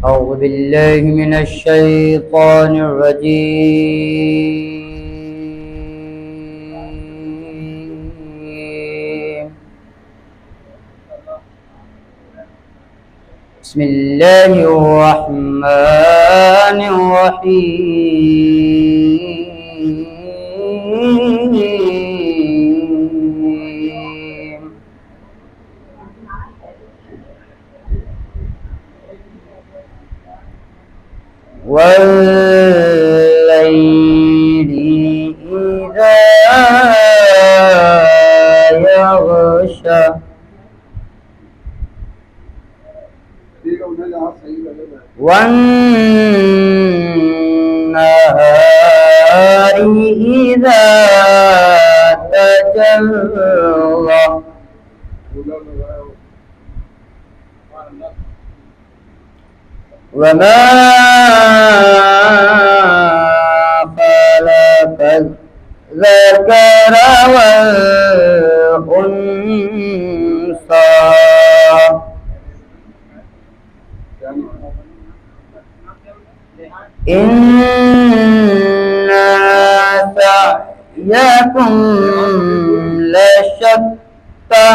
أعوذ بالله من الشيطان الرجيم. بسم الله الرحمن الرحيم. والليل إذا يغشى والنهار إذا تجلى وما خلق الذكر والأنثى إن سعيكم لشتى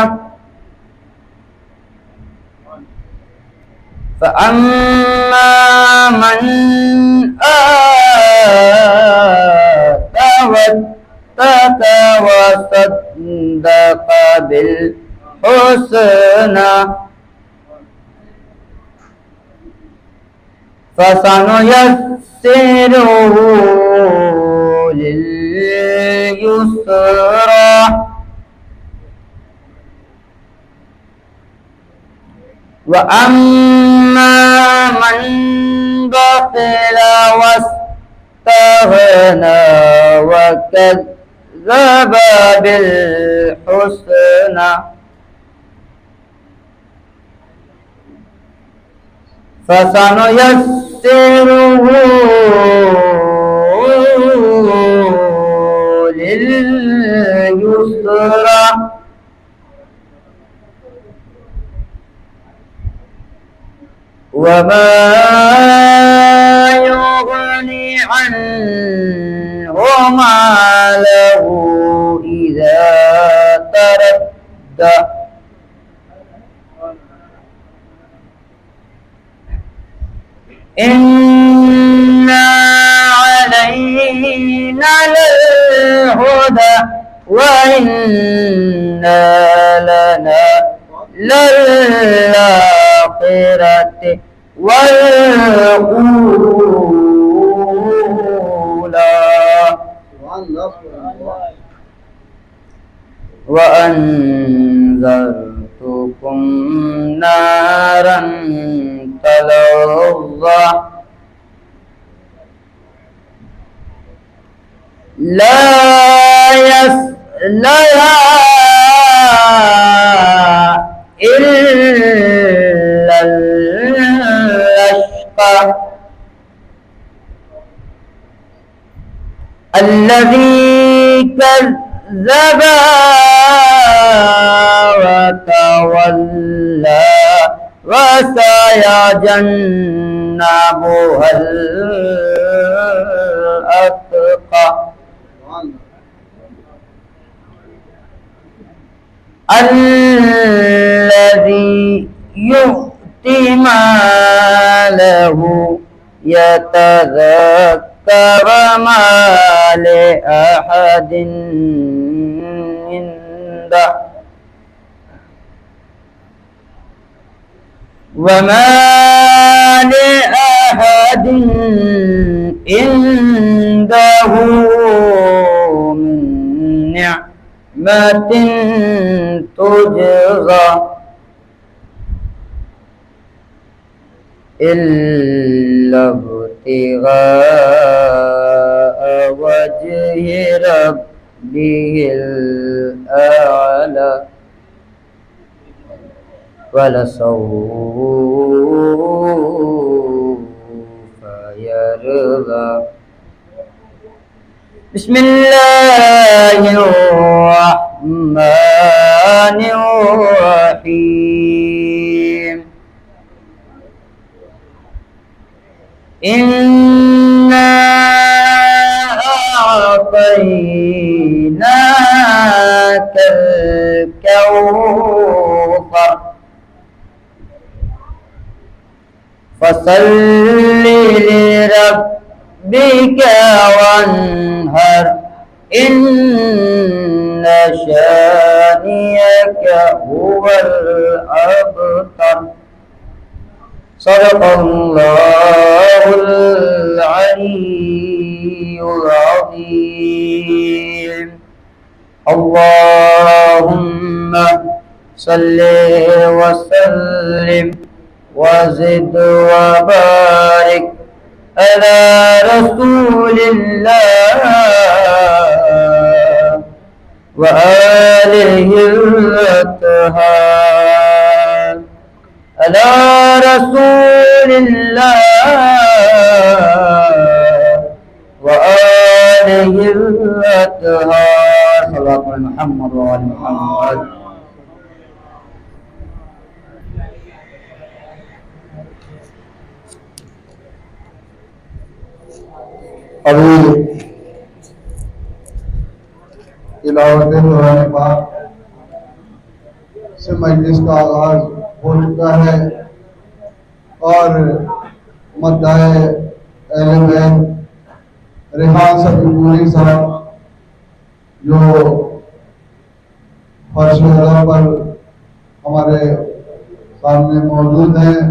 فأما من آتى واتقى وصدق بالحسنى فسنيسره لليسرى وأما من بخل واستغنى وكذب بالحسنى فسنيسره لليسرى وما يغني عنه ماله إذا تردى إن علينا للهدى وإن لنا للآخرة والأولى وأنذرتكم نارا تلظى لا يصلها إلا الأشقى الذي كذب وتولى وسيجنبها الأتقى الذي يؤتي ماله يتذكر ما لأحد عنده وما لأحد عنده من نعمة تجزى إلا ابتغاء وجه ربه الأعلى ولسوف يرضى بسم الله الرحمن الرحيم إنا أعطيناك الكوثر فصل لربك وانهر إن شانئك هو الأبتر صدق الله العلي العظيم اللهم صل وسلم وزد وبارك على رسول الله وآله الأطهار على رسول الله وآله الأطهار صلى الله على محمد وآل محمد. ابھی تلاوت قرآن پاک سے مجلس کا آغاز ہو چکا ہے اور مدعا اہل بیت ریحان صفی صاحب جو فرش ادا پر ہمارے سامنے موجود ہیں.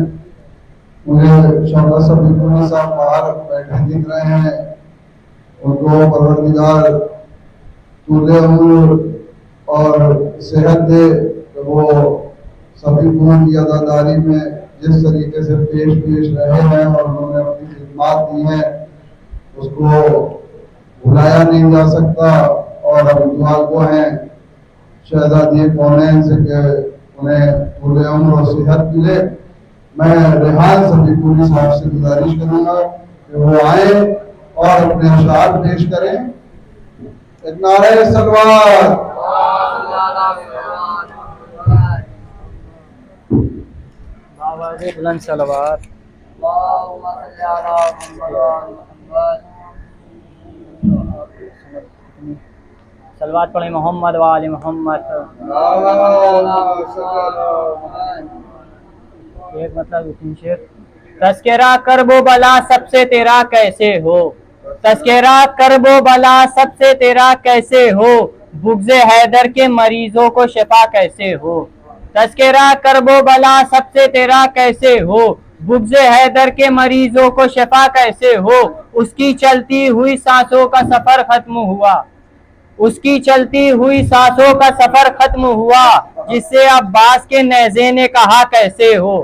مجھے شوکت صفی صاحب باہر بیٹھے دکھ رہے ہیں. ان کو پروردگار طول عمر اور صحت دے کہ وہ صفی کی عزاداری میں جس طریقے سے پیش رہے ہیں اور انہوں نے اپنی خدمات دی ہیں اس کو بھلایا نہیں جا سکتا. اور ہم دعا کو ہیں شہزادی کونین سے کہ انہیں طول عمر اور صحت ملے. میں ریحان صفی صاحب سے گزارش کروں گا کہ وہ آئیں اور اپنے اشعار پیش کریں. ایک نعرہ سلوات. بلند صلوات. صلوات پڑھیں محمد و آل محمد. ایک مطلب شیخ تذکرہ کرب و بلا سب سے تیرا کیسے ہو, تذکرہ کرب و بلا سب سے تیرا کیسے ہو, بغض حیدر کے مریضوں کو شفا کیسے ہو. تذکرہ کرب و بلا سب سے تیرا کیسے ہو, بغض حیدر کے مریضوں کو شفا کیسے ہو. اس کی چلتی ہوئی سانسوں کا سفر ختم ہوا, اس کی چلتی ہوئی سانسوں کا سفر ختم ہوا, جس سے عباس کے نیزے نے کہا کیسے ہو.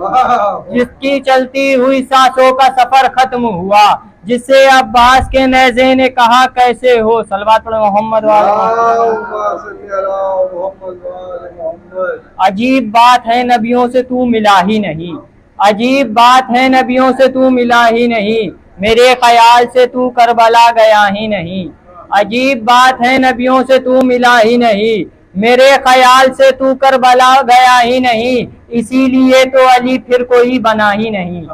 جس کی چلتی ہوئی سانسوں کا سفر ختم ہوا, جس سے عباس کے نیزے نے کہا کیسے ہو. صلوات پڑھیں محمد والے محمد. عجیب بات ہے نبیوں سے تو ملا ہی نہیں, عجیب بات ہے نبیوں سے تو ملا ہی نہیں, میرے خیال سے تو کربلا گیا ہی نہیں. عجیب بات ہے نبیوں سے تو ملا ہی نہیں, میرے خیال سے تو کربلا گیا ہی نہیں. اسی لیے تو علی پھر کوئی بنا ہی نہیں,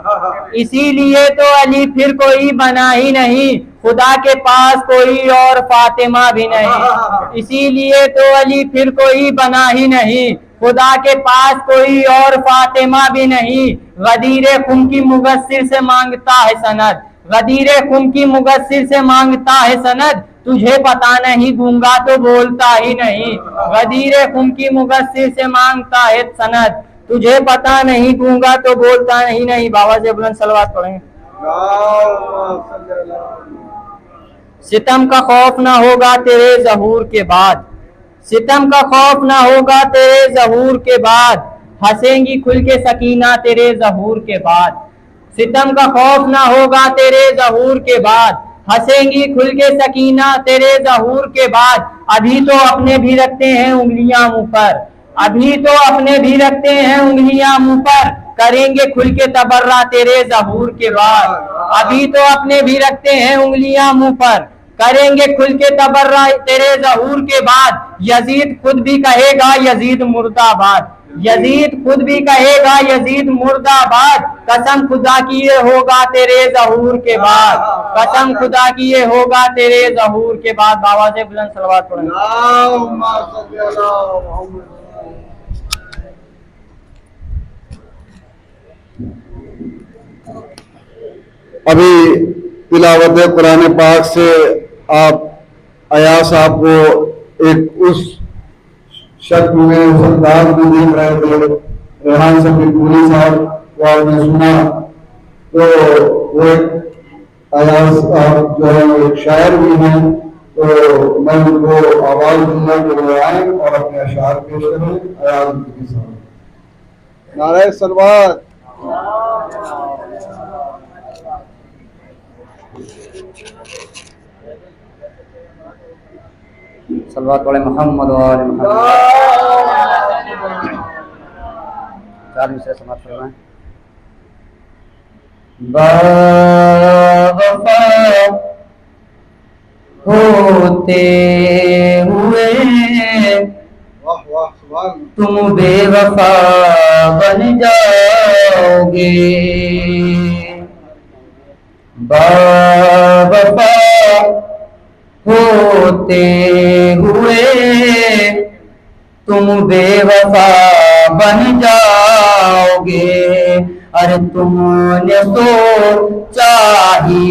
اسی لیے تو علی پھر کوئی بنا ہی نہیں, خدا کے پاس کوئی اور فاطمہ بھی نہیں. اسی لیے تو علی پھر کوئی بنا ہی نہیں, خدا کے پاس کوئی اور فاطمہ بھی نہیں. غدیر خم کی مغسل سے مانگتا ہے سند, غدیر خم کی مغسل سے مانگتا ہے سند, تجھے پتا نہیں گونگا تو بولتا ہی نہیں. غدیر خم کی مغسل سے مانگتا ہے سند, تجھے پتا نہیں گونگا تو بولتا ہی نہیں. بابا سے بلند صلوات پڑھیں. ستم کا خوف نہ ہوگا تیرے ظہور کے بعد, ستم کا خوف نہ ہوگا تیرے ظہور کے بعد, ہنسیں گی کھل کے سکینہ تیرے ظہور کے بعد. ستم کا خوف نہ ہوگا تیرے ظہور کے بعد, ہنسیں گی کھل کے سکینہ تیرے ظہور کے بعد. ابھی تو اپنے بھی رکھتے ہیں انگلیاں منہ پر, ابھی تو اپنے بھی رکھتے ہیں انگلیاں منہ پر, کریں گے کھل کے تبرہ تیرے ظہور کے بعد. ابھی تو اپنے بھی رکھتے ہیں انگلیاں منہ پر, کریں گے کھل کے تبرہ تیرے ظہور کے بعد، یزید خود بھی کہے گا یزید مردہ آباد، یزید خود بھی کہے گا یزید مردہ آباد، قسم خدا کی یہ ہوگا تیرے ظہور کے بعد، قسم خدا کی یہ ہوگا تیرے ظہور کے بعد۔ بابا سے بلند صلوات پڑھیں۔ اللہم صلی علی محمد۔ ابھی تلاوت قرآن پاک سے آپ ایاز صاحب کو ایک اس شکل میں اس انداز میں دیکھ رہے تھے، ریحان صفی صاحب کو آپ نے سنا تو وہ ایک ایاز صاحب جو ہے ایک شاعر بھی ہیں، تو میں ان کو آواز دوں گا کہ وہ آئیں اور اپنے اشعار پیش کریں۔ ایاز صاحب، نعرہ صلوات۔ صلوات پڑھیں محمد و آل محمد۔ چار مصرع سماعت فرمائیں۔ باوفا ہوتے ہوئے تم بے وفا بن جاؤ گے، باوفا ہوتے ہوئے تم بے وفا بن جاؤ گے، ارے تم نے سوچا ہی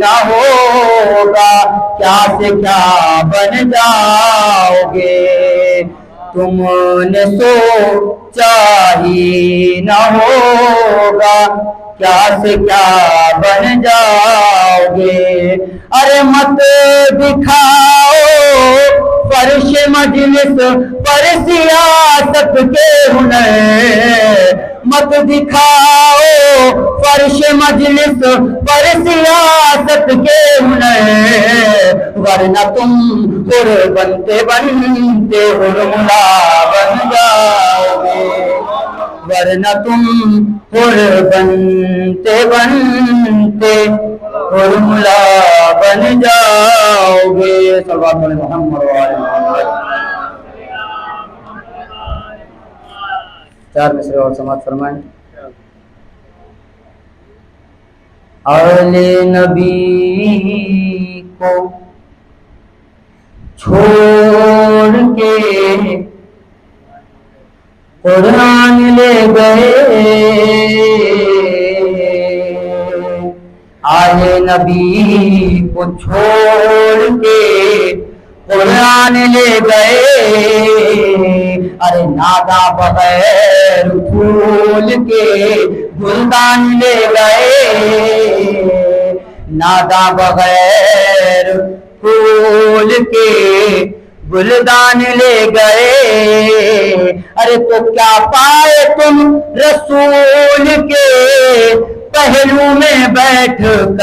نہ ہوگا کیا سے کیا بن جاؤ گے، تم نے سوچا ہی نہ ہوگا کیا سے کیا بن جاؤ گے، ارے مت دکھاؤ فرش مجلس پر سیاست کے ہنر، مت دکھاؤ فرش مجلس پر سیاست کے ہنر، ورنہ تم حر بنتے بنتے حرملا بن جاؤ گے، ورنہ تم حر بنتے بنتے حرملا بن جاؤ گے۔ صلوات علی محمد و آل محمد۔ چار مصرع اور سماعت فرمائیں۔ آل نبی کو چھوڑ کے قرآن لے گئے، آل نبی کو چھوڑ کے قرآن لے گئے، ارے نادا بغیر پھول کے گلدان لے گئے، نادا بغیر پھول کے گلدان لے گئے، ارے تو کیا پائے تم رسول کے پہلو میں بیٹھ کر،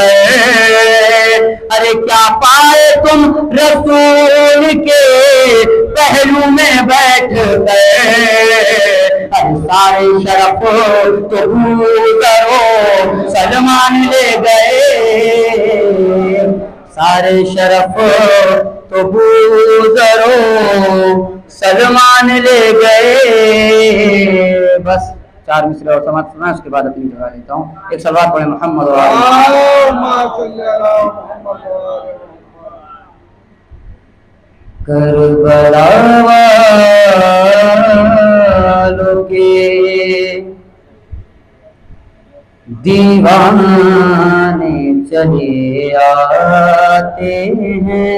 ارے کیا پائے تم رسول کے پہلو میں بیٹھ کر، ارے سارے شرف تو کرو سلمان لے گئے، سارے شرف تو بوزرو سلمان لے گئے۔ بس چار مصرع اور سماعت فرمائیں، اس کے بعد اپنی دعا لیتا ہوں۔ ایک صلوات پڑھیں محمد و آل محمد۔ کربلا والوں کے دیوانے چلے آتے ہیں،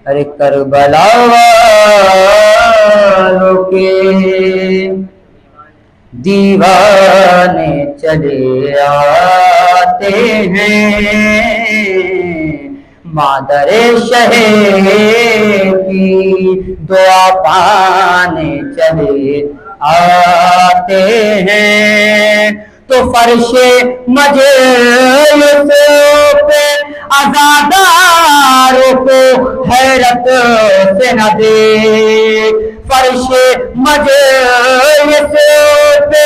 ارے کربلا والوں کے دیوانے چلے آتے ہیں، مادر شہر کی دعا پانے چلے آتے ہیں، تو فرش مجلس پہ عزاداروں کو حیرت سے نہ دے، فرش مجلس پہ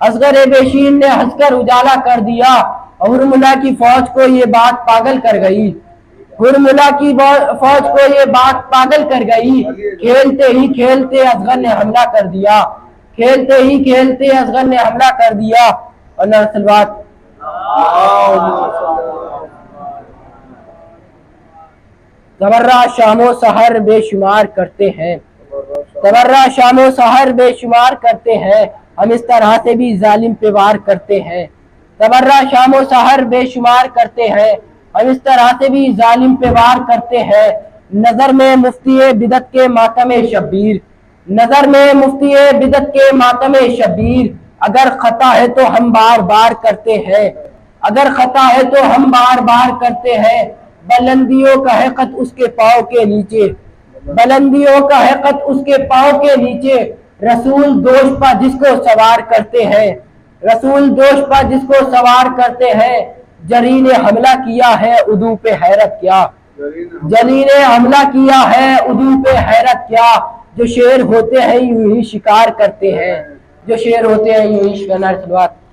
اصغر بیشیر نے ہنس کر اجالا کر دیا، ہرملا کی فوج کو یہ بات پاگل کر گئی، ہرملا کی فوج کو یہ بات پاگل کر گئی، کھیلتے ہی کھیلتے اصغر نے حملہ کر دیا، کھیلتے ہی کھیلتے اصغر نے حملہ کر دیا۔ اللہ صلوات۔ تبرہ شام و سحر بے شمار کرتے ہیں، تبرہ شام و سحر بے شمار کرتے ہیں، ہم اس طرح سے بھی ظالم پہ وار کرتے ہیں، تبرہ شام و سحر بے شمار کرتے ہیں، ہم اس طرح سے بھی ظالم پہ وار کرتے ہیں۔ نظر میں مفتی بدعت کے ماتم شبیر، نظر میں مفتی بدعت کے ماتم شبیر، اگر خطا ہے تو ہم بار بار کرتے ہیں، اگر خطا ہے تو ہم بار بار کرتے ہیں۔ بلندیوں کا ہے خط اس کے پاؤں کے نیچے، بلندیوں کا ہے خط اس کے پاؤں کے نیچے، رسول دوش پا جس کو سوار کرتے ہیں، رسول دوش پا جس کو سوار کرتے ہیں۔ جری نے حملہ کیا ہے عدو پہ حیرت کیا، جلی نے حملہ کیا ہے عدو پہ حیرت کیا، جو شیر ہوتے ہیں یوں ہی شکار کرتے ہیں، جو شیر ہوتے ہیں یوں ہی شکار کرتے ہیں۔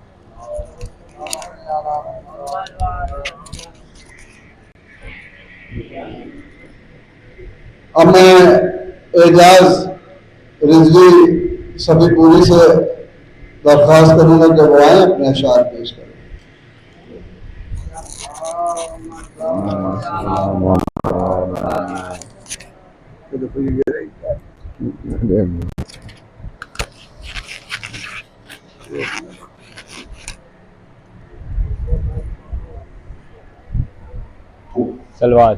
اب میں اعجاز رضوی سبھی پوری سے درخواست کروں گا کہ وہ آئیں اپنے اشعار پیش کریں۔ صلوات۔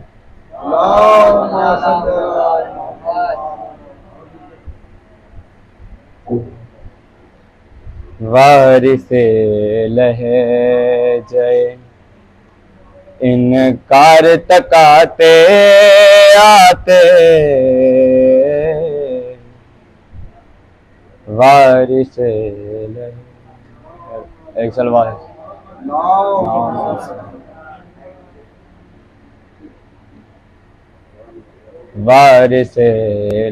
وارث لہجہ انکار تکاتے آتے، وارث لہجہ ایک سلوات۔ وارث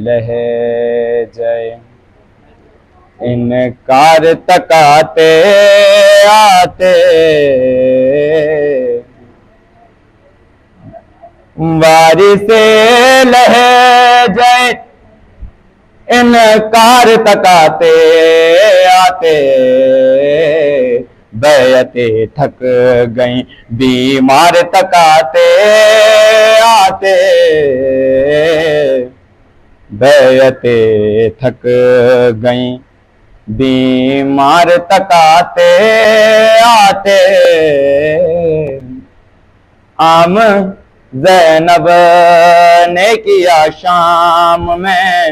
لہجہ انکار تکاتے آتے، وارث لہجہ انکار تکاتے آتے، بیعت تھک گئیں بیمار تکاتے آتے، بیعت تھک گئیں بیمار تکاتے آتے۔ عام زینب نے کیا شام میں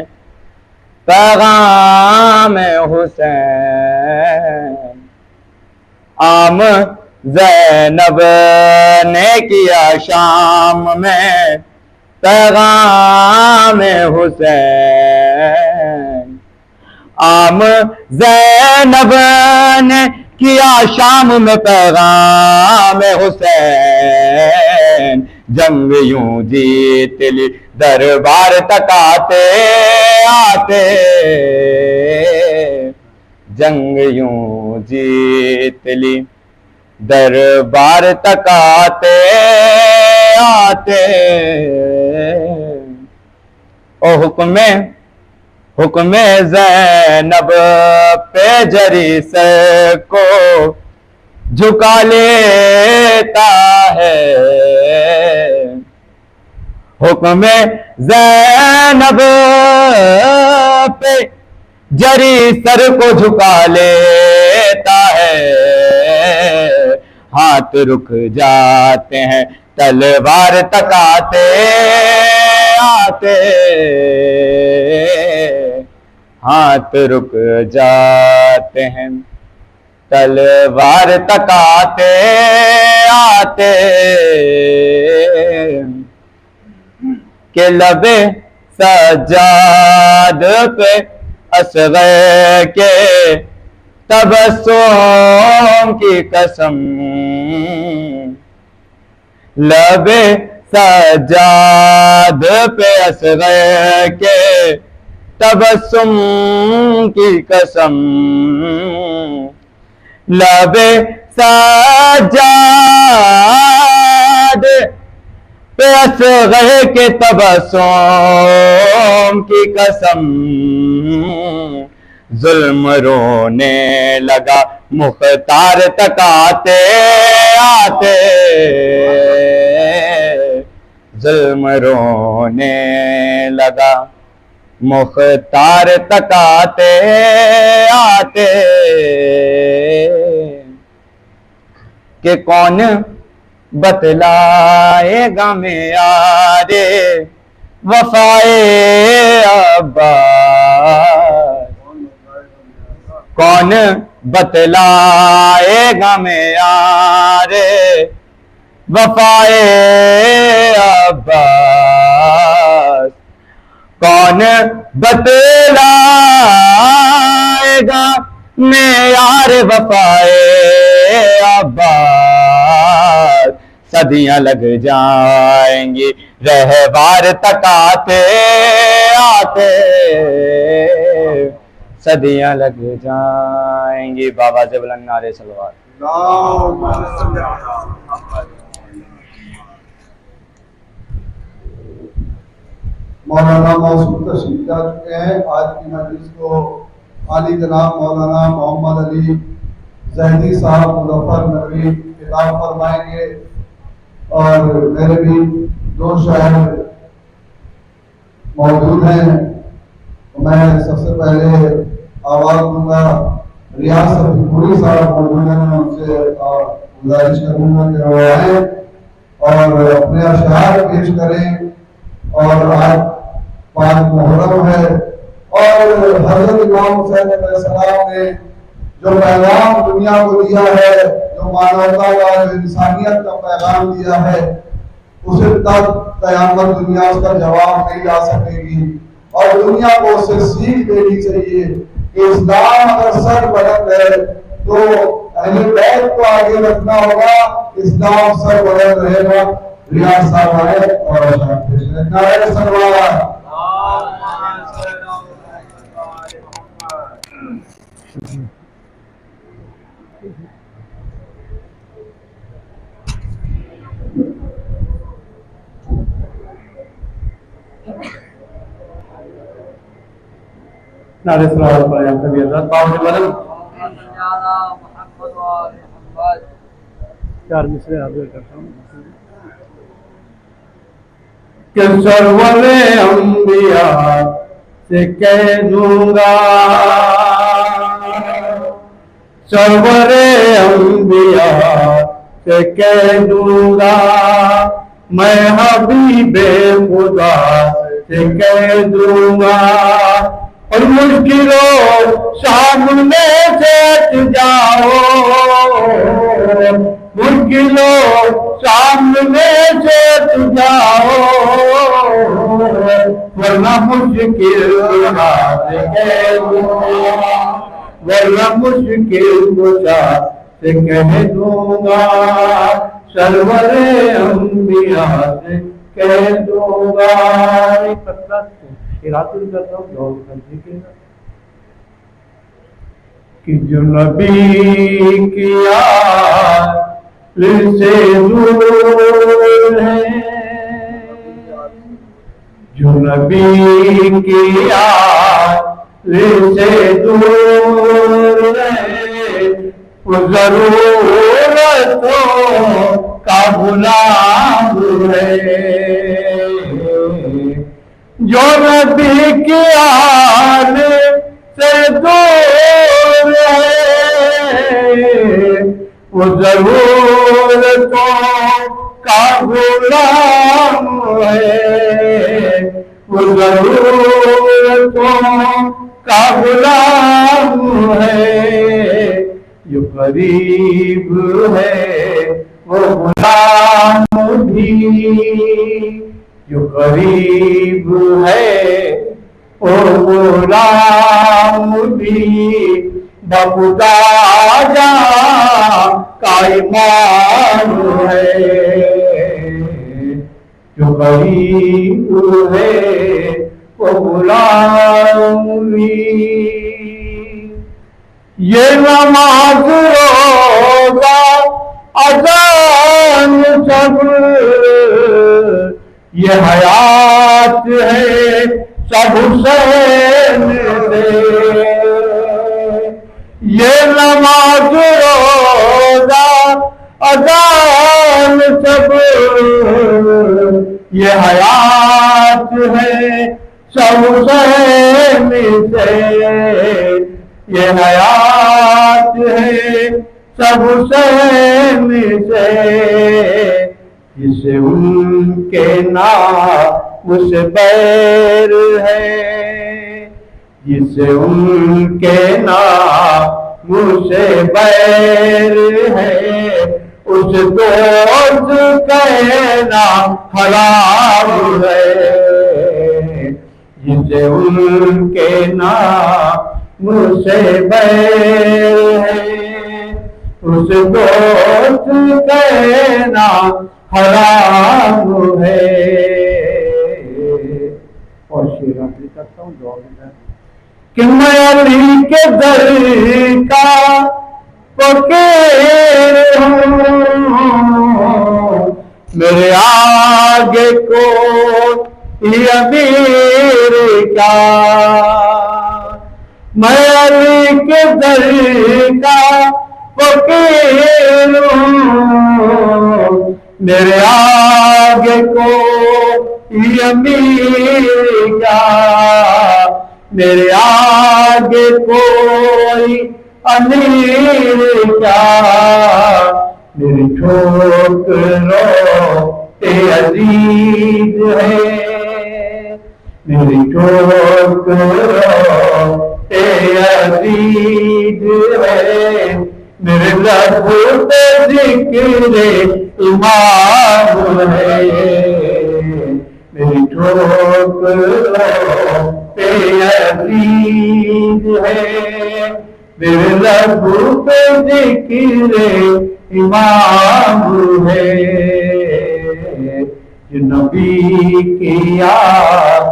پیغام حسین، عام زینب نے کیا شام میں پیغام حسین، عام زینب نے کیا شام میں پیغام حسین، جنگ یوں جیت لی دربار تکاتے آتے، جنگ یوں جیت لی دربار تکاتے آتے۔ او حکم زینب پہ جری سر کو جھکا لیتا ہے، حکم زینب پہ جری سر کو جھکا لیتا ہے، ہاتھ رک جاتے ہیں تلوار تکاتے آتے، ہاتھ رک جاتے ہیں تلوار تکاتے آتے، کہ لب سجاد پہ اصغر کے تبسم کی قسم، لب سجاد پہ اصغر کے تبسم کی قسم، لب سجاد پہ اصغر کے تبسم کی قسم ظلم رونے لگا مختار تک آتے آتے ظلم رونے لگا مختار تک آتے آتے کہ کون بتلائے گا میارے وفائے عباس کون بتلائے گا میارے وفائے عباس کون بتلائے گا معیار وفائے عباس صدیاں لگ جائیں گی رہوار تک آتے آتے صدیاں لگ جائیں گی بابا سے بلند نعرے صلوات مولانا موصوف تشریف لا چکے ہیں. آج کی مجلس کو عالی جناب مولانا محمد علی زہدی صاحب مظفر نبوی خطاب فرمائیں گے اور میرے بھی دو شاعر موجود ہیں. میں سب سے پہلے آواز دوں گا ریاض صفی صاحب موجود ہیں. میں ان سے گزارش کروں گا کہ وہ آئیں اور اپنے اشعار پیش کریں. اور آج 5 محرم ہے اور حضرت امام حسین علیہ السلام نے جو پیغام دنیا کو دیا ہے, جو مانوتا کا, جو انسانیت کا پیغام دیا ہے, اسے تک قیامت دنیا اس کا جواب نہیں لا سکے گی. اور دنیا کو اس سے سیکھ دینی چاہیے کہ اسلام اگر سر بلند ہے تو اہل بیت کو آگے رکھنا ہوگا, اسلام سر بلند رہے گا. ریاض صاحب آئے اور نعرہ سلوات. نعرہ سلوات پڑھیں آپ سبھی حضرات. باوجہ بلند چار مصرے حاضر کرتا ہوں کہ سرور انبیاء سے کہہ دوں گا, سرور انبیاء سے کہہ دوں گا, میں حبیب خدا سے کہہ دوں گا. اور مشکلوں سامنے سے ہٹ جاؤ, مشکلوں سامنے سے ہٹ جاؤ, ورنہ مشکل بات کہہ دوں گا, ورنہ مشکل بات سے کہہ دوں گا, سرور انبیاء سے کہہ دوں گا. ارادہ کرتا ہوں دعا کر دیجیے گا کہ جو نبی کی آل سے دور ہے, جو نبی کی آل سے دور ہے, وہ ضرورتوں کا غلام ہے. جو نبی کی آل سے دور ہے, وہ ضرورتوں کا غلام ہے, وہ ضرورتوں کا غلام ہے. جو قریب ہے وہ غلام بھی, جو قریب ہے وہ غلام بھی, بخدا جہاں کا ایمان ہے. جو قریب ہے وہ غلام بھی. یہ نماز روزہ اذان سب یہ حیات ہے سب حسین سے، یہ نماز روزہ اذان سب یہ حیات ہے سب حسین سے، یہ حیات ہے سب حسین سے، جسے ان کے نام سے بیر ہے، جسے ان کے نام سے بیر ہے، اس دوست کہنا حرام ہے، جسے ان کے نام سے بیر ہے، اس دوست کہنا حرام ہے۔ اور شعر آخری کرتا ہوں، دعا میں کہ میں علی کے در کا فقیر ہوں، میرے آگے کو امیر کا، میں علی کے در کا فقیر ہوں، میرے آگے کو امیر کا، میرے آگے کوئی امیر کیا، میری ٹھوکروں پہ عزیز ہے، میری ٹھوکروں پہ عزیز ہے، میرے لب پہ ذکر امام ہے، میری ٹھوکروں پہ عزیز ہے، میرے لب پہ ذکر امام ہے، جو نبی کی یاد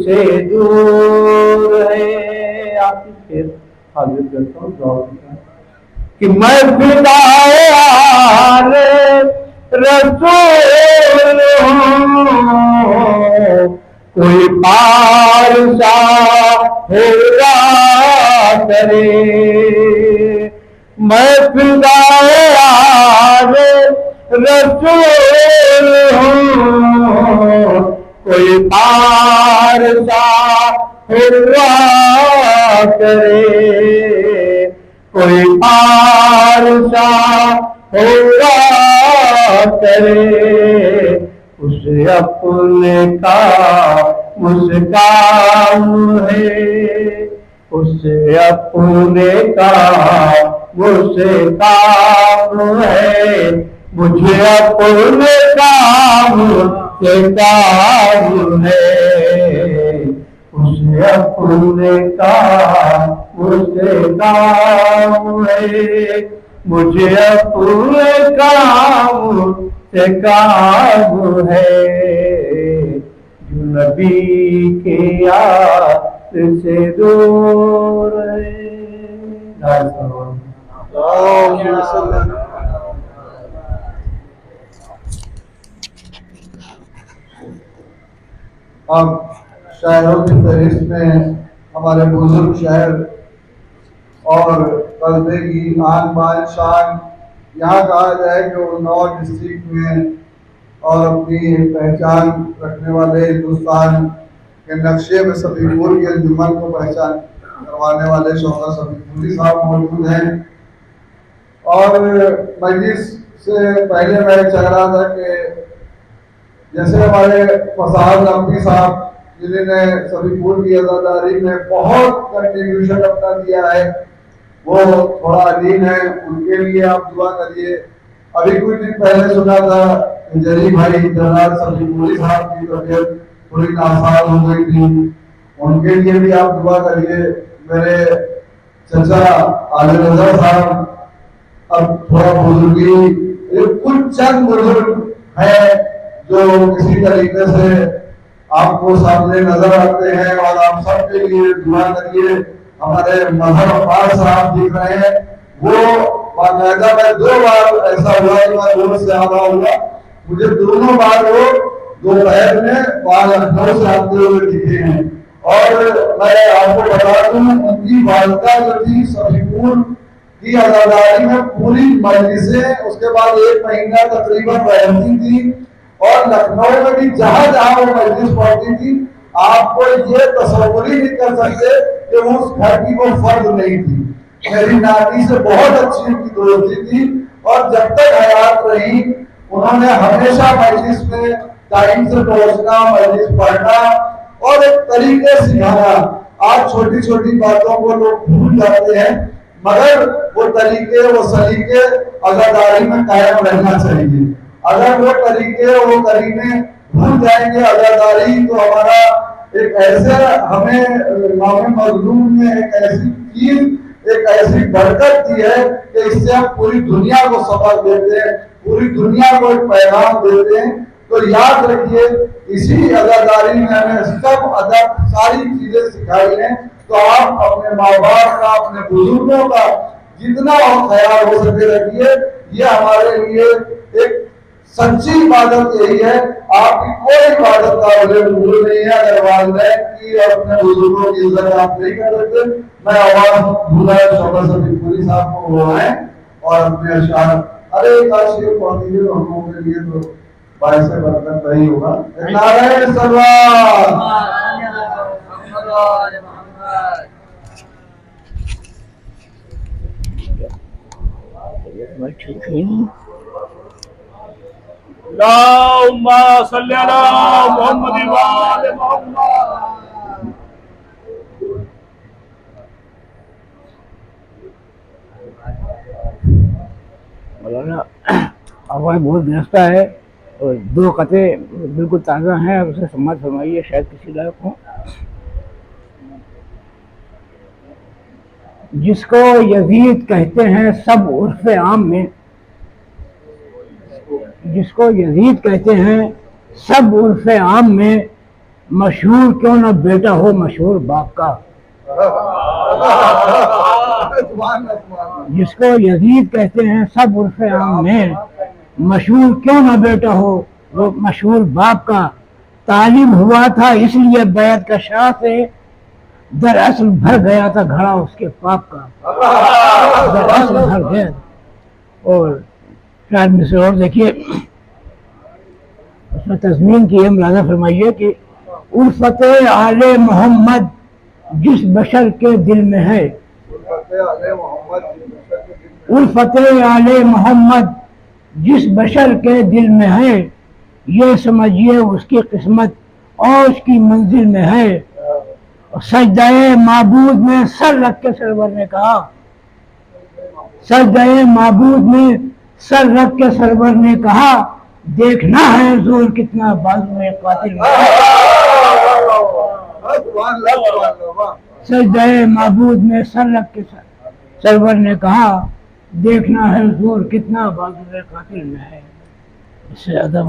سے دور ہے۔ آپ کی پھر حاضر کرتا ہوں دعا کہ میں فدائے آل رسول ہوں، کوئی پارسا ہوا کرے، میں فدائے آل رسول ہوں، کوئی پارسا ہوا کرے، کوئی پارسا ہوا کرے، اسے اپنے کا مسکان ہے، اسے اپنے کا مسکان ہے، مجھے اپنے کام سے کام ہے، اسے اپنے کام سے کام ہے، مجھے اپنے کام سے کام ہے، جو نبی کی یاد سے دور ہے۔ اب شاعروں کی فہرست میں ہمارے بزرگ شاعر اور قلبے کی آن بان شان، یہاں کہا جائے کہ اناؤ ڈسٹرکٹ میں اور اپنی پہچان رکھنے والے ہندوستان کے نقشے میں سبھی پور کی انجمن کو پہچان کروانے والے شوکت سبھی پوری صاحب موجود ہیں۔ اور مجلس سے پہلے میں چاہ رہا تھا کہ جیسے ہمارے فساد نقوی صاحب جنہوں نے سبھی پور کی عزاداری میں بہت کنٹریبیوشن اپنا دیا ہے، وہ تھوڑا عظیم ہے، ان کے لیے آپ دعا کریے۔ ابھی کچھ دن پہلے سنا تھا کہ جری بھائی جنرل سبھی پوری صاحب کی طبیعت تھوڑی ناساز ہو گئی تھی، ان کے لیے بھی آپ دعا کریے۔ میرے چچا علی رضا صاحب اب تھوڑا بزرگی، کچھ چند بزرگ ہیں جو کسی طریقے سے آپ کو سامنے نظر آتے ہیں، اور آپ سب کے لیے دعا کریے۔ ہمارے مظہر عباس صاحب دکھ رہے ہیں، وہ باقاعدہ میں 2 بار ایسا ہوا کہ میں روڈ سے آ رہا ہوا, مجھے دونوں بار وہ دوپہر میں لکھنؤ سے آتے ہوئے دکھے ہیں. اور میں آپ کو بتا دوں ان کی والدہ جو تھی سبیکون کی ازاداری میں پوری مجلسیں اس کے بعد 1 مہینہ تقریباً رہتی تھی, اور لکھنؤ میں بھی جہاں جہاں وہ مجلس پڑھتی تھی آپ کو یہ تصور ہی نہیں کر سکتے کہ وہ اس گھر کی وہ فرد نہیں تھی. میری نانی سے بہت اچھی ان کی دوستی تھی, اور جب تک حیات رہی انہوں نے ہمیشہ مجلس میں ٹائم سے پہنچنا, مجلس پڑھنا اور ایک طریقے سکھانا. آج چھوٹی چھوٹی باتوں کو لوگ بھول جاتے ہیں, مگر وہ طریقے وہ سلیقے عزاداری میں قائم رہنا چاہیے. اگر وہ طریقے وہ کریمے بھول جائیں گے عزاداری, تو ہمارا ایک ایسے ہمیں امام مظلوم نے ایک ایسی چیز ایک ایسی برکت دی ہے کہ اس سے ہم پوری دنیا کو سبق دیتے ہیں, پوری دنیا کو ایک پیغام دیتے ہیں. تو یاد رکھیے اسی عزاداری میں ہمیں سب ادب ساری چیزیں سکھائی ہیں. تو آپ اپنے ماں باپ کا اپنے بزرگوں کا جتنا خیال ہو سکے رکھیے. یہ ہمارے لیے ایک سچی عبادت یہی ہے. آپ کی کوئی عبادت قابل قبول نہیں ہے اگر والدین کی اور اپنے بزرگوں کی عزت آپ نہیں کر سکتے. میں آواز بھولا شوکت صدیق پوری صاحب کو بلائیں اور اپنے اشعار ارے کاش یہ پڑھ دیجیے تو ہم لوگوں کے لیے تو باعث برکت نہیں ہوگا. نعرہ سلوات. اللهم صل على محمد وآل محمد. مولانا آواز بہت گرفتہ ہے اور 2 قطعے بالکل تازہ ہیں, اسے سماعت فرمائیے شاید کسی لائق ہوں. جس کو یزید کہتے ہیں سب عرف عام میں, جس کو یزید کہتے ہیں سب عرف عام میں, مشہور کیوں نہ بیٹا ہو مشہور باپ کا. جس کو یزید کہتے ہیں سب عرف عام میں, مشہور کیوں نہ بیٹا ہو وہ مشہور باپ کا. تعلیم ہوا تھا اس لیے بیعت کا شاہ سے, دراصل بھر گیا تھا گھڑا اس کے پاپ کا. دراصل بھر گیا. اور شاید میں سے اور دیکھیے اس میں تضمین کی ہے, ملاحظہ فرمائیے کہ الفت آل محمد جس بشر کے دل میں ہے, الفت آل محمد جس بشر کے دل میں ہے, یہ سمجھیے اس کی قسمت اور اس کی منزل میں ہے. سجدہ معبود میں سر رکھ کے سرور نے کہا, سجدہ معبود میں سر رکھ کے سرور نے کہا, دیکھنا ہے زور کتنا بازو قاتل میں ہے. سجدہ معبود میں سر رکھ کے سرور نے کہا, دیکھنا ہے زور کتنا بازو قاتل میں ہے. اس سے زیادہ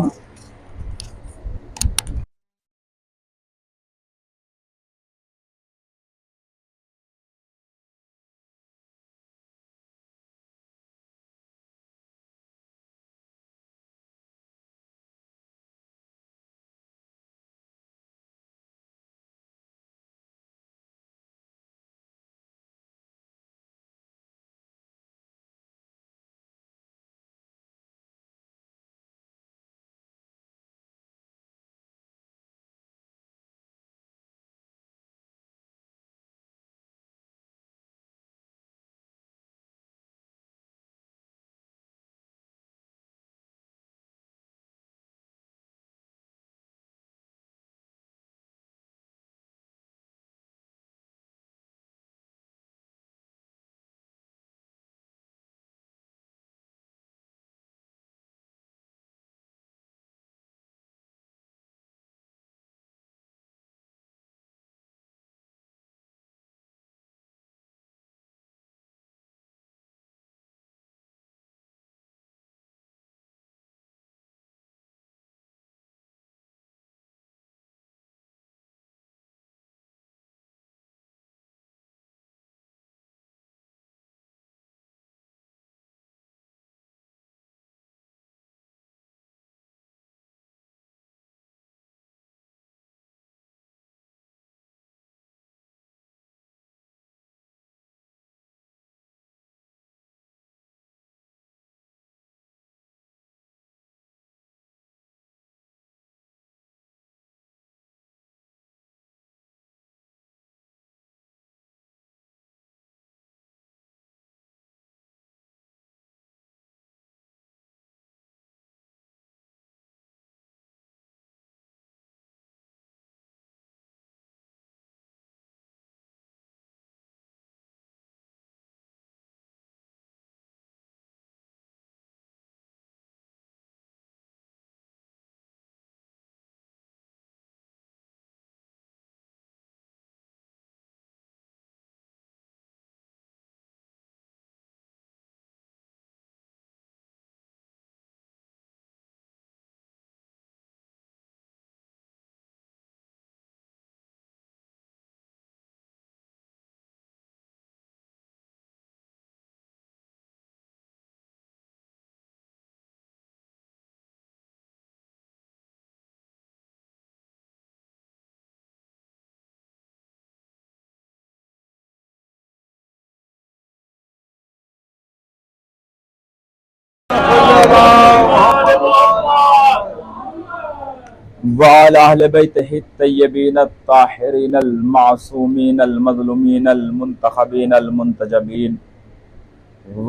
وعلى أهل بيته الطيبين الطاهرين المعصومين المظلومين المنتخبين المنتجبين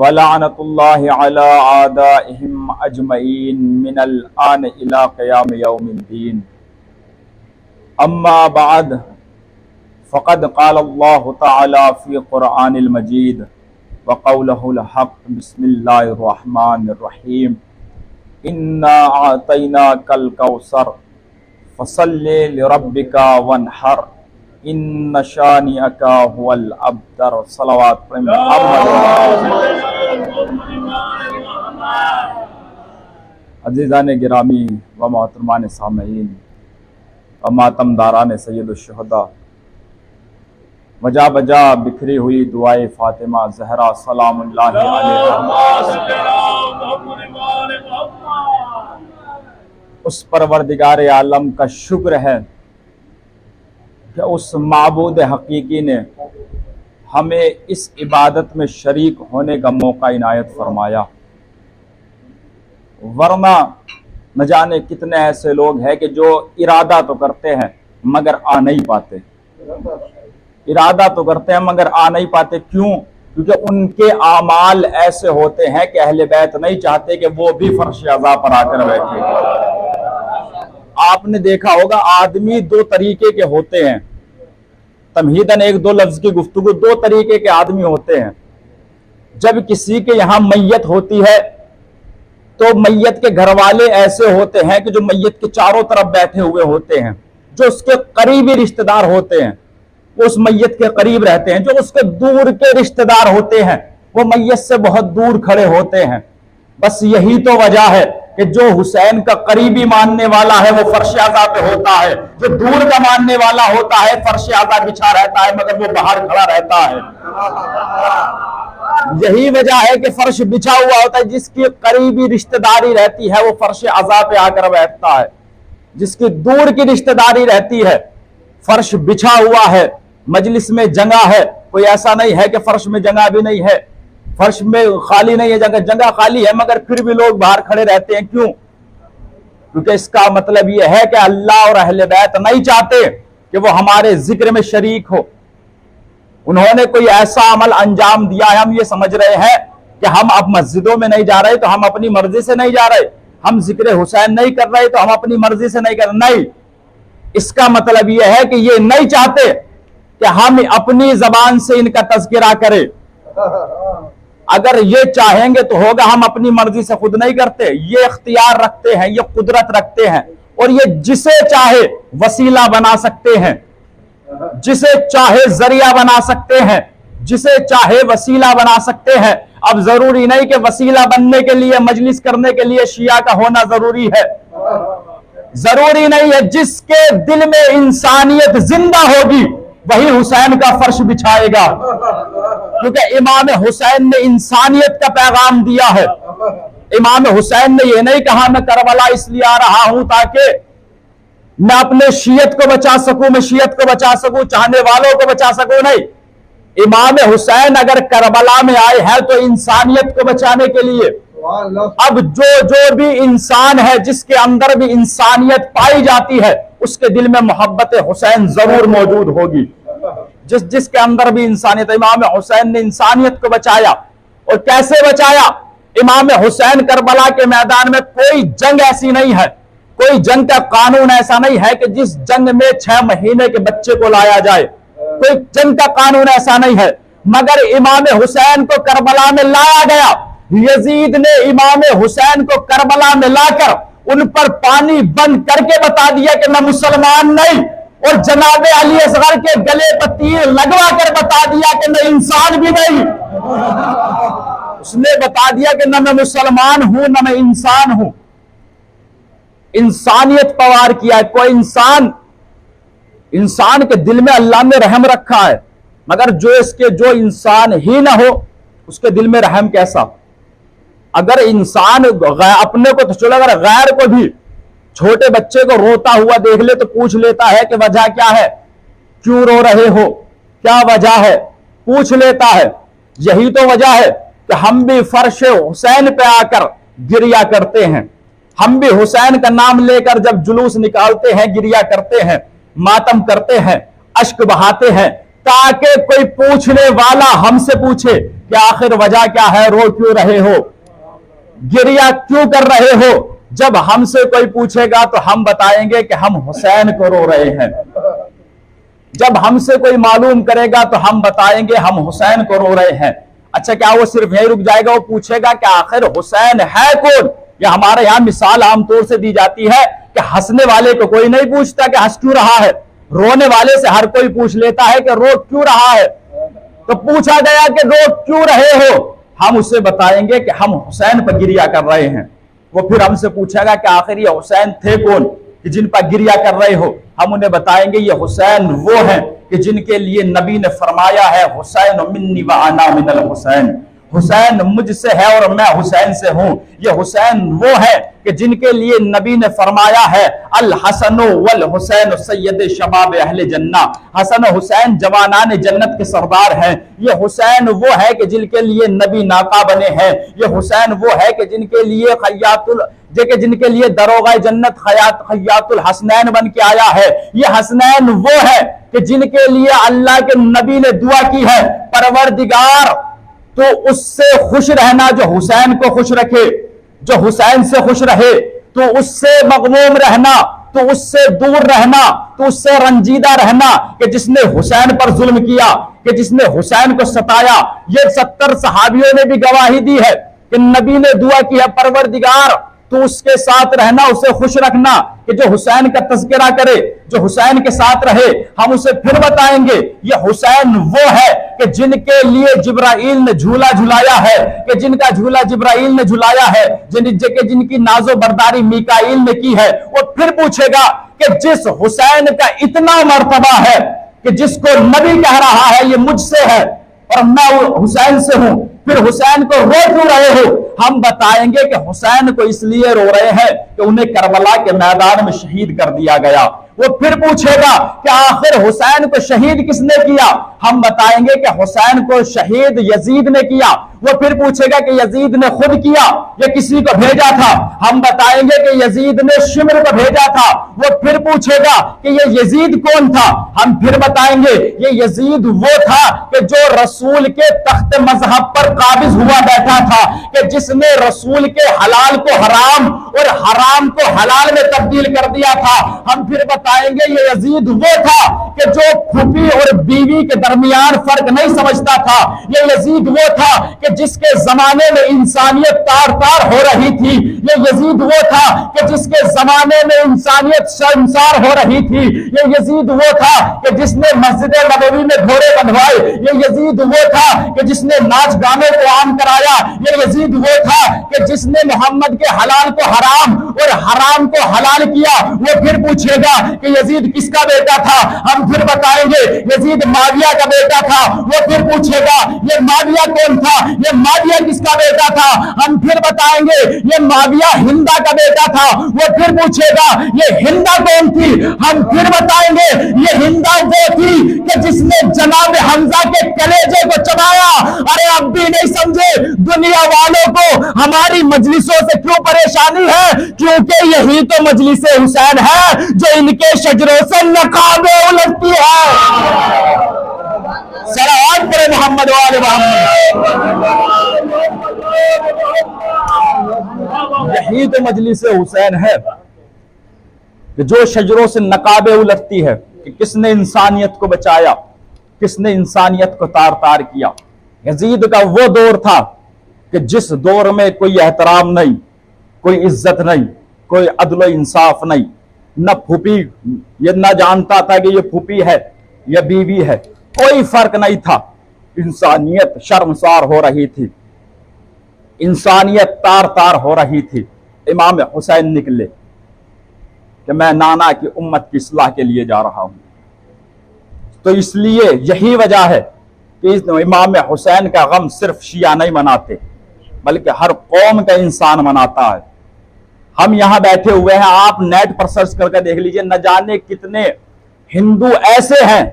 ولعنة الله على أعدائهم أجمعين من الآن إلى قيام يوم الدين. أما بعد فقد قال الله تعالى في قرآن المجيد وقوله الحق بسم الله الرحمن الرحيم إنا أعطيناك الكوثر فصل لربك وانحر ان شانئك هو الابتر. صلوات محمد. عزیزان گرامی و محترمان سامعین و ماتم داران سید الشہداء، وجا بجا بکھری ہوئی دعائے فاطمہ زہرا سلام اللہ علیہا اس پروردگار عالم کا شکر ہے کہ اس معبود حقیقی نے ہمیں اس عبادت میں شریک ہونے کا موقع عنایت فرمایا، ورنہ نہ جانے کتنے ایسے لوگ ہیں کہ جو ارادہ تو کرتے ہیں مگر آ نہیں پاتے، ارادہ تو کرتے ہیں مگر آ نہیں پاتے. کیوں؟ کیونکہ ان کے اعمال ایسے ہوتے ہیں کہ اہل بیت نہیں چاہتے کہ وہ بھی فرش عزا پر آ کر بیٹھے. آپ نے دیکھا ہوگا آدمی دو طریقے کے ہوتے ہیں، تمہیداً ایک دو لفظ کی گفتگو، دو طریقے کے آدمی ہوتے ہیں. جب کسی کے یہاں میت ہوتی ہے تو میت کے گھر والے ایسے ہوتے ہیں کہ جو میت کے چاروں طرف بیٹھے ہوئے ہوتے ہیں، جو اس کے قریبی رشتہ دار ہوتے ہیں وہ اس میت کے قریب رہتے ہیں، جو اس کے دور کے رشتہ دار ہوتے ہیں وہ میت سے بہت دور کھڑے ہوتے ہیں. بس یہی تو وجہ ہے کہ جو حسین کا قریبی ماننے والا ہے وہ فرش اعضا پہ ہوتا ہے، جو دور کا ماننے والا ہوتا ہے فرش اعضا بچھا رہتا ہے مگر وہ باہر کھڑا رہتا ہے. یہی وجہ ہے کہ فرش بچھا ہوا ہوتا ہے، جس کی قریبی رشتہ داری رہتی ہے وہ فرش اعضا پہ آ کر بیٹھتا ہے، جس کی دور کی رشتہ داری رہتی ہے فرش بچھا ہوا ہے. مجلس میں جگہ ہے، کوئی ایسا نہیں ہے کہ فرش میں جگہ بھی نہیں ہے، فرش میں خالی نہیں ہے، جگہ خالی ہے مگر پھر بھی لوگ باہر کھڑے رہتے ہیں. کیوں؟ کیونکہ اس کا مطلب یہ ہے کہ اللہ اور اہل بیت نہیں چاہتے کہ وہ ہمارے ذکر میں شریک ہو. انہوں نے کوئی ایسا عمل انجام دیا ہے، ہم یہ سمجھ رہے ہیں کہ ہم اب مسجدوں میں نہیں جا رہے تو ہم اپنی مرضی سے نہیں جا رہے، ہم ذکر حسین نہیں کر رہے تو ہم اپنی مرضی سے نہیں کر رہے. نہیں، اس کا مطلب یہ ہے کہ یہ نہیں چاہتے کہ ہم اپنی زبان سے ان کا تذکرہ کریں. اگر یہ چاہیں گے تو ہوگا، ہم اپنی مرضی سے خود نہیں کرتے، یہ اختیار رکھتے ہیں، یہ قدرت رکھتے ہیں، اور یہ جسے چاہے وسیلہ بنا سکتے ہیں، جسے چاہے ذریعہ بنا سکتے ہیں، جسے چاہے وسیلہ بنا سکتے ہیں. اب ضروری نہیں کہ وسیلہ بننے کے لیے، مجلس کرنے کے لیے شیعہ کا ہونا ضروری ہے، ضروری نہیں ہے. جس کے دل میں انسانیت زندہ ہوگی وہی حسین کا فرش بچھائے گا، کیونکہ امام حسین نے انسانیت کا پیغام دیا ہے. امام حسین نے یہ نہیں کہا میں کربلا اس لیے آ رہا ہوں تاکہ میں اپنے شیعت کو بچا سکوں، میں شیعت کو بچا سکوں، چاہنے والوں کو بچا سکوں. نہیں، امام حسین اگر کربلا میں آئے ہیں تو انسانیت کو بچانے کے لیے. اب جو بھی انسان ہے جس کے اندر بھی انسانیت پائی جاتی ہے اس کے دل میں محبت حسین ضرور موجود ہوگی. جس کے اندر بھی انسانیت، امام حسین نے انسانیت کو بچایا. اور کیسے بچایا؟ امام حسین کربلا کے میدان میں کوئی جنگ ایسی نہیں ہے، کوئی جنگ کا قانون ایسا نہیں ہے کہ جس جنگ میں 6 مہینے کے بچے کو لایا جائے، کوئی جنگ کا قانون ایسا نہیں ہے. مگر امام حسین کو کربلا میں لایا گیا. یزید نے امام حسین کو کربلا میں لا کر ان پر پانی بند کر کے بتا دیا کہ میں مسلمان نہیں، اور جناب علی اصغر کے گلے پر تیر لگوا کر بتا دیا کہ میں انسان بھی نہیں. اس نے بتا دیا کہ نہ میں مسلمان ہوں نہ میں انسان ہوں. انسانیت پوار کیا ہے. کوئی انسان کے دل میں اللہ نے رحم رکھا ہے، مگر جو انسان ہی نہ ہو اس کے دل میں رحم کیسا؟ اگر انسان اپنے کو تو چلو، اگر غیر کو بھی، چھوٹے بچے کو روتا ہوا دیکھ لے تو پوچھ لیتا ہے کہ وجہ کیا ہے، کیوں رو رہے ہو، کیا وجہ ہے، پوچھ لیتا ہے. یہی تو وجہ ہے کہ ہم بھی فرش حسین پہ آ کر گریا کرتے ہیں، ہم بھی حسین کا نام لے کر جب جلوس نکالتے ہیں، گریا کرتے ہیں، ماتم کرتے ہیں، اشک بہاتے ہیں، تاکہ کوئی پوچھنے والا ہم سے پوچھے کہ آخر وجہ کیا ہے، رو کیوں رہے ہو، گریا کیوں کر رہے ہو۔ جب ہم سے کوئی پوچھے گا تو ہم بتائیں گے کہ ہم حسین کو رو رہے ہیں۔ جب ہم سے کوئی معلوم کرے گا تو ہم بتائیں گے ہم حسین کو رو رہے ہیں۔ اچھا، کیا وہ صرف یہیں رک جائے گا؟ وہ پوچھے گا کہ آخر حسین ہے کون؟ یا ہمارے یہاں مثال عام طور سے دی جاتی ہے کہ ہنسنے والے کو کوئی نہیں پوچھتا کہ ہنس کیوں رہا ہے، رونے والے سے ہر کوئی پوچھ لیتا ہے کہ رو کیوں رہا ہے۔ تو پوچھا گیا کہ رو کیوں رہے ہو، ہم اسے بتائیں گے کہ ہم حسین پر گریا کر رہے ہیں۔ وہ پھر ہم سے پوچھے گا کہ آخر یہ حسین تھے کون کہ جن پر گریا کر رہے ہو، ہم انہیں بتائیں گے یہ حسین وہ ہیں کہ جن کے لیے نبی نے فرمایا ہے حسین منی وانا من الحسین، حسین مجھ سے ہے اور میں حسین سے ہوں۔ یہ حسین وہ ہے کہ جن کے لیے نبی نے فرمایا ہے الحسن والحسین سید شباب اہل جنہ، حسن و حسین جوانان جنت کے سردار ہیں۔ یہ حسین وہ ہے کہ جن کے لیے نبی ناقہ بنے ہیں۔ یہ حسین وہ ہے کہ جن کے لیے جن کے لیے دروغہ جنت خیاط الحسنین بن کے آیا ہے۔ یہ حسنین وہ ہے کہ جن کے لیے اللہ کے نبی نے دعا کی ہے پروردگار تو اس سے خوش رہنا جو حسین کو خوش رکھے، جو حسین سے خوش رہے، تو اس سے مغموم رہنا، تو اس سے دور رہنا، تو اس سے رنجیدہ رہنا کہ جس نے حسین پر ظلم کیا، کہ جس نے حسین کو ستایا۔ یہ 70 صحابیوں نے بھی گواہی دی ہے کہ نبی نے دعا کی ہے پروردگار تو اس کے ساتھ رہنا، اسے خوش رکھنا، کہ جو حسین کا تذکرہ کرے، جو حسین کے ساتھ رہے۔ ہم اسے پھر بتائیں گے یہ حسین وہ ہے کہ جن کے لیے جبرائیل نے جھولا جھلایا ہے، کہ جن کا جھولا جبرائیل نے جھلایا ہے، جن کی ناز و برداری میکائیل نے کی ہے۔ وہ پھر پوچھے گا کہ جس حسین کا اتنا مرتبہ ہے کہ جس کو نبی کہہ رہا ہے یہ مجھ سے ہے اور میں حسین سے ہوں، پھر حسین کو رو کیوں رہے ہو؟ ہم بتائیں گے کہ حسین کو اس لیے رو رہے ہیں کہ انہیں کربلا کے میدان میں شہید کر دیا گیا۔ وہ پھر پوچھے گا کہ آخر حسین کو شہید کس نے کیا؟ ہم بتائیں گے کہ حسین کو شہید یزید نے کیا۔ وہ پھر پوچھے گا کہ یزید نے خود کیا یا کسی کو بھیجا تھا؟ ہم بتائیں گے کہ یزید نے شمر کو بھیجا تھا۔ وہ پھر پوچھے گا کہ یہ یزید کون تھا؟ ہم پھر بتائیں گے یہ یزید وہ تھا کہ جو رسول کے تخت مذہب پر قابض ہوا بیٹھا تھا، کہ جس نے رسول کے حلال کو حرام اور حرام کو حلال میں تبدیل کر دیا تھا۔ ہم پھر بتائیں گے یہ یزید وہ تھا کہ جو پھوپھی اور بیوی کے درمیان فرق نہیں سمجھتا تھا۔ یہ یزید وہ تھا کہ جس کے زمانے میں انسانیت تار تار ہو رہی تھی۔ یہ یزید وہ تھا کہ جس کے زمانے میں انسانیت شرمسار ہو رہی تھی۔ یہ یزید وہ تھا کہ جس نے مسجد نبوی میں گھوڑے بندھوائے۔ یہ یزید وہ تھا کہ جس نے ناچ گانے کو عام کرایا۔ یہ یزید وہ تھا کہ جس نے محمد کے حلال کو حرام اور حرام کو حلال کیا۔ وہ پھر پوچھے گا کہ یزید کس کا بیٹا تھا؟ ہم پھر بتائیں گے یزید معاویہ کا بیٹا تھا۔ وہ پھر پوچھے گا یہ معاویہ کون تھا؟ یہ معاویہ کس کا بیٹا تھا؟ ہم پھر بتائیں گے یہ معاویہ ہندا کا بیٹا تھا۔ وہ پھر پوچھے گا یہ ہندا کون تھی؟ ہم پھر بتائیں گے یہ ہندا وہ تھی کہ جس نے جناب حمزہ کے کلیجے کو چبایا۔ ارے اب بھی نہیں سمجھے دنیا والوں کو ہماری مجلسوں سے کیوں پریشانی ہے؟ کیونکہ یہی تو مجلس حسین ہے جو ان کے شجروں سے نقابیں الٹتی ہے۔ صلوات پر محمد وآل محمد۔ یہی تو مجلس حسین ہے کہ جو شجروں سے نقابیں الٹتی ہے، کہ کس نے انسانیت کو بچایا، کس نے انسانیت کو تار تار کیا۔ یزید کا وہ دور تھا کہ جس دور میں کوئی احترام نہیں، کوئی عزت نہیں، کوئی عدل و انصاف نہیں، نہ پھوپھی یہ نہ جانتا تھا کہ یہ پھوپھی ہے یا بیوی ہے، کوئی فرق نہیں تھا۔ انسانیت شرمسار ہو رہی تھی، انسانیت تار تار ہو رہی تھی۔ امام حسین نکلے کہ میں نانا کی امت کی اصلاح کے لیے جا رہا ہوں۔ تو اس لیے یہی وجہ ہے کہ امام حسین کا غم صرف شیعہ نہیں مناتے بلکہ ہر قوم کا انسان مناتا ہے۔ ہم یہاں بیٹھے ہوئے ہیں، آپ نیٹ پر سرچ کر کے دیکھ لیجئے، نہ جانے کتنے ہندو ایسے ہیں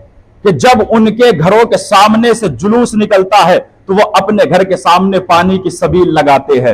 کہ جب ان کے گھروں کے سامنے سے جلوس نکلتا ہے تو وہ اپنے گھر کے سامنے پانی کی سبیل لگاتے ہیں۔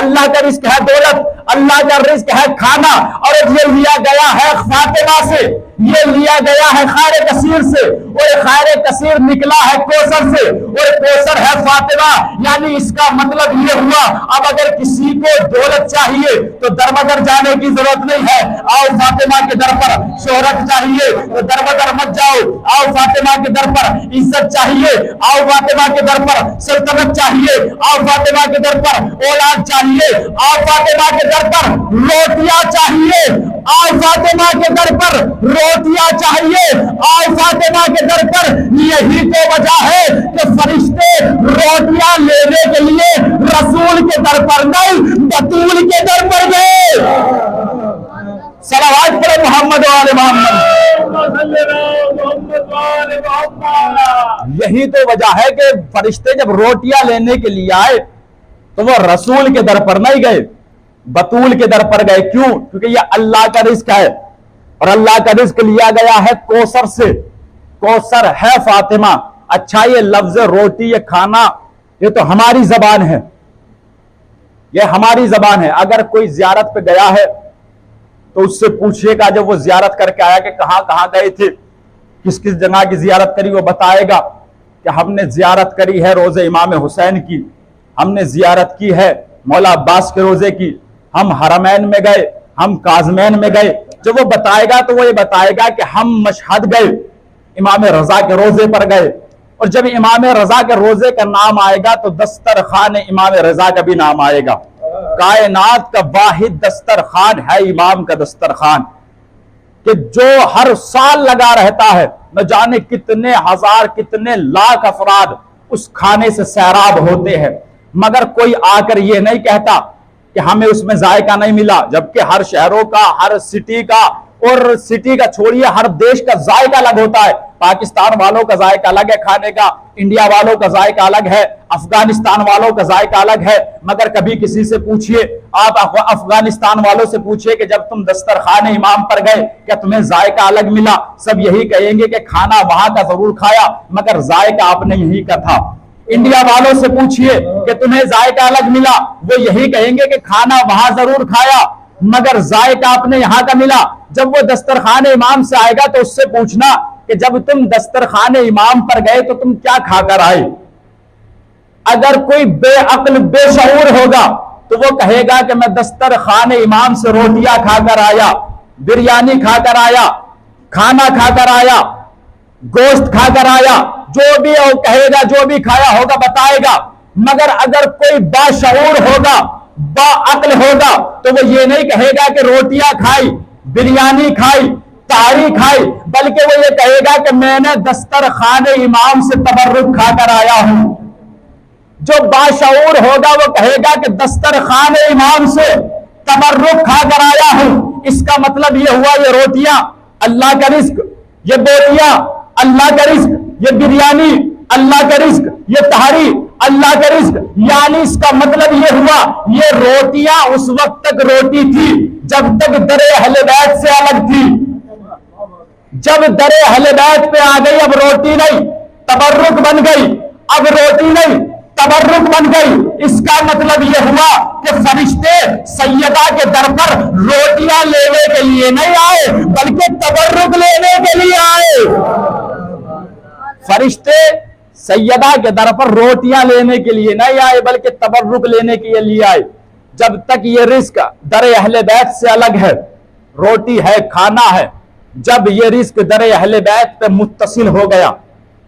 اللہ کا رزق ہے دولت, اللہ کا رزق ہے کھانا, اور یہ لیا گیا ہے فاطمہ سے, یہ لیا گیا ہے خیر کثیر سے, اور خیر کثیر نکلا ہے کوثر سے, اور کوثر ہے فاطمہ. یعنی اس کا مطلب یہ ہوا اب اگر کسی کو دولت چاہیے تو دربدر جانے کی ضرورت نہیں ہے, آؤ فاطمہ کے در پر. شہرت چاہیے تو دربدر مت جاؤ, آؤ فاطمہ کے در پر. عزت چاہیے آؤ فاطمہ کے در پر. سلطنت چاہیے آؤ فاطمہ کے در پر. اولاد چاہیے آؤ فاطمہ کے در پر. روٹیاں چاہیے آؤ فاطمہ کے در پر. روٹیاں چاہیے آؤ فاطمہ کے در پر. یہی تو وجہ ہے کہ فرشتے روٹیاں لینے کے لیے رسول کے در پر نہیں, بطول کے در پر گئے. صلوات پڑھو محمد و آل محمد. یہی تو وجہ ہے کہ فرشتے جب روٹیاں لینے کے لیے آئے تو وہ رسول کے در پر نہیں گئے, بطول کے در پر گئے. کیوں؟ کیونکہ یہ اللہ کا رزق ہے, اور اللہ کا رزق لیا گیا ہے کوثر سے. کوثر ہے فاطمہ. اچھا, یہ لفظ روٹی, یہ کھانا, یہ تو ہماری زبان ہے, یہ ہماری زبان ہے. اگر کوئی زیارت پہ گیا ہے تو اس سے پوچھئے گا جب وہ زیارت کر کے آیا کہ کہاں کہاں گئے تھے, کس کس جگہ کی زیارت کری, وہ بتائے گا کہ ہم نے زیارت کری ہے روزے امام حسین کی, ہم نے زیارت کی ہے مولا عباس کے روزے کی, ہم حرمین میں گئے, ہم کاظمین میں گئے. جب وہ بتائے گا تو وہ یہ بتائے گا کہ ہم مشہد گئے, امام رضا کے روزے پر گئے. اور جب امام رضا کے روزے کا نام آئے گا تو دسترخوان امام رضا کا بھی نام آئے گا. کائنات کا واحد دسترخوان ہے امام کا دسترخوان, کہ جو ہر سال لگا رہتا ہے. نہ جانے کتنے ہزار کتنے لاکھ افراد اس کھانے سے سیراب ہوتے ہیں, مگر کوئی آ کر یہ نہیں کہتا کہ ہمیں اس میں ذائقہ نہیں ملا. جبکہ ہر شہروں کا, ہر سٹی کا, اور سٹی کا چھوڑیے ہر دیش کا ذائقہ الگ ہوتا ہے. پاکستان والوں کا ذائقہ الگ ہے کھانے کا, انڈیا والوں کا ذائقہ الگ ہے, افغانستان والوں کا ذائقہ الگ ہے. مگر کبھی کسی سے پوچھئے, آپ افغانستان والوں سے پوچھئے کہ جب تم دسترخوان امام پر گئے کیا تمہیں ذائقہ الگ ملا, سب یہی کہیں گے کہ کھانا وہاں کا ضرور کھایا مگر ذائقہ آپ نے یہی کا تھا. انڈیا والوں سے پوچھئے کہ تمہیں ذائقہ الگ ملا, وہ یہی کہیں گے کہ کھانا وہاں ضرور کھایا مگر ذائقہ آپ نے یہاں کا ملا. جب وہ دسترخوان امام سے آئے گا تو اس سے پوچھنا کہ جب تم دسترخوان امام پر گئے تو تم کیا کھا کر آئے. اگر کوئی بے عقل بے شعور ہوگا تو وہ کہے گا کہ میں دسترخوان امام سے روٹیاں کھا کر آیا, بریانی کھا کر آیا, کھانا کھا کر آیا, گوشت کھا کر آیا. جو بھی کہے گا, جو بھی کھایا ہوگا بتائے گا. مگر اگر کوئی باشعور ہوگا, با عقل ہوگا تو وہ یہ نہیں کہے گا کہ روٹیاں کھائی, بریانی کھائی, تہاری کھائی, بلکہ وہ یہ کہے گا کہ میں نے دسترخوان امام سے تبرک کھا کر آیا ہوں. جو باشعور ہوگا وہ کہے گا کہ دسترخوان امام سے تبرک کھا کر آیا ہوں. اس کا مطلب یہ ہوا یہ روٹیاں اللہ کا رزق, یہ بوٹیاں اللہ کا رزق, یہ بریانی اللہ کا رزق, یہ تہاری اللہ کا رزق. یعنی اس کا مطلب یہ ہوا یہ روٹیاں اس وقت تک روٹی تھی جب تک در اہل بیت سے الگ تھی. جب در اہل بیت پہ آ گئی اب روٹی نہیں, تبرک بن گئی. اب روٹی نہیں, تبرک بن گئی. اس کا مطلب یہ ہوا کہ فرشتے سیدہ کے در پر روٹیاں لینے کے لیے نہیں آئے بلکہ تبرک لینے کے لیے آئے. فرشتے سیدہ کے در پر روٹیاں لینے کے لیے نہیں آئے بلکہ تبرک لینے کے لیے آئے. جب تک یہ رزق در اہل بیت سے الگ ہے, روٹی ہے, کھانا ہے, جب یہ رزق در اہل بیت پہ متصل ہو گیا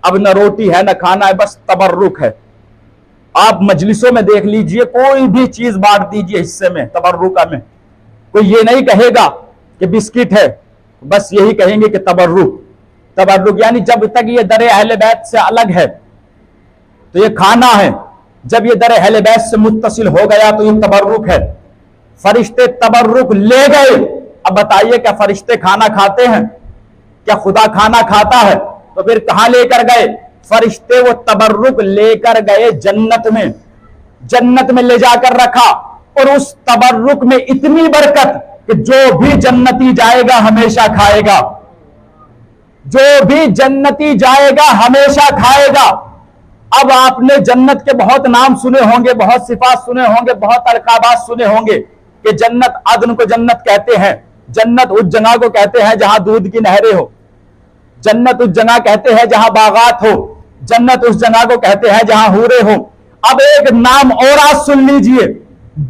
اب نہ روٹی ہے نہ کھانا ہے, بس تبرک ہے. آپ مجلسوں میں دیکھ لیجئے, کوئی بھی چیز بانٹ دیجئے حصے میں تبرکہ میں, کوئی یہ نہیں کہے گا کہ بسکٹ ہے, بس یہی کہیں گے کہ تبرک. تبرک یعنی جب تک یہ در اہل بیت سے الگ ہے تو یہ کھانا ہے, جب یہ در اہل بیت سے متصل ہو گیا تو یہ تبرک ہے. فرشتے تبرک لے گئے. اب بتائیے کیا فرشتے کھانا کھاتے ہیں؟ کیا خدا کھانا کھاتا ہے؟ تو پھر کہاں لے کر گئے فرشتے؟ وہ تبرک لے کر گئے جنت میں. جنت میں لے جا کر رکھا, اور اس تبرک میں اتنی برکت کہ جو بھی جنتی جائے گا ہمیشہ کھائے گا. جو بھی جنتی جائے گا ہمیشہ کھائے گا. اب آپ نے جنت کے بہت نام سنے ہوں گے، بہت صفات سنے ہوں گے، بہت القابات سنے ہوں گے کہ جنت، عدن کو جنت کہتے ہیں، جنت اس جگہ کو کہتے ہیں جہاں دودھ کی نہریں ہو، جنت اس جگہ کہتے ہیں جہاں باغات ہو، جنت اس جگہ کو کہتے ہیں جہاں حوریں ہو۔ اب ایک نام اور آج سن لیجئے،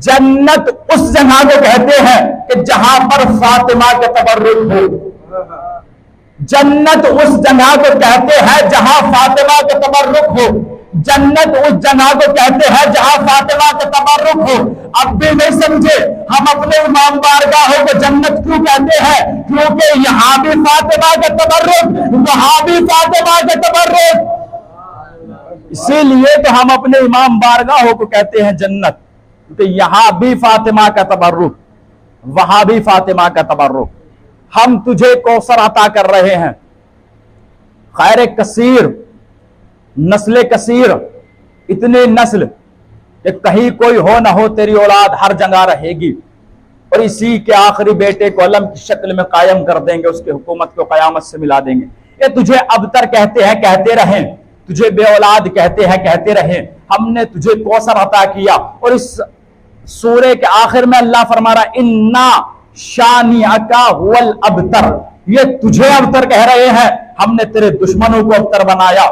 جنت اس جگہ کو کہتے ہیں کہ جہاں پر فاطمہ کے تبرک ہو، جنت اس جگہ کو کہتے ہیں جہاں فاطمہ کے تبرک ہو، جنت اس جگہ کو کہتے ہیں جہاں فاطمہ کے تبرک ہو۔ اب بھی نہیں سمجھے ہم اپنے امام بارگاہوں کو جنت کیوں کہتے ہیں؟ کیونکہ یہاں بھی فاطمہ کے تبرک، وہاں بھی فاطمہ کے تبرک، اسی لیے تو ہم اپنے امام بارگاہوں کو کہتے ہیں جنت، کیونکہ یہاں بھی فاطمہ کا تبرک، وہاں بھی فاطمہ کا تبرک۔ ہم تجھے کوثر عطا کر رہے ہیں، خیر کثیر، نسل کثیر، اتنی نسل کہ کہیں کوئی ہو نہ ہو تیری اولاد ہر جگہ رہے گی، اور اسی کے آخری بیٹے کو علم کی شکل میں قائم کر دیں گے، اس کی حکومت کو قیامت سے ملا دیں گے۔ یہ تجھے ابتر کہتے ہیں، کہتے رہیں، تجھے بے اولاد کہتے ہیں، کہتے رہیں، ہم نے تجھے کوثر عطا کیا۔ اور اس سورے کے آخر میں اللہ فرما رہا انا شانئک ھو الابتر، یہ تجھے ابتر کہہ رہے ہیں، ہم نے تیرے دشمنوں کو ابتر بنایا۔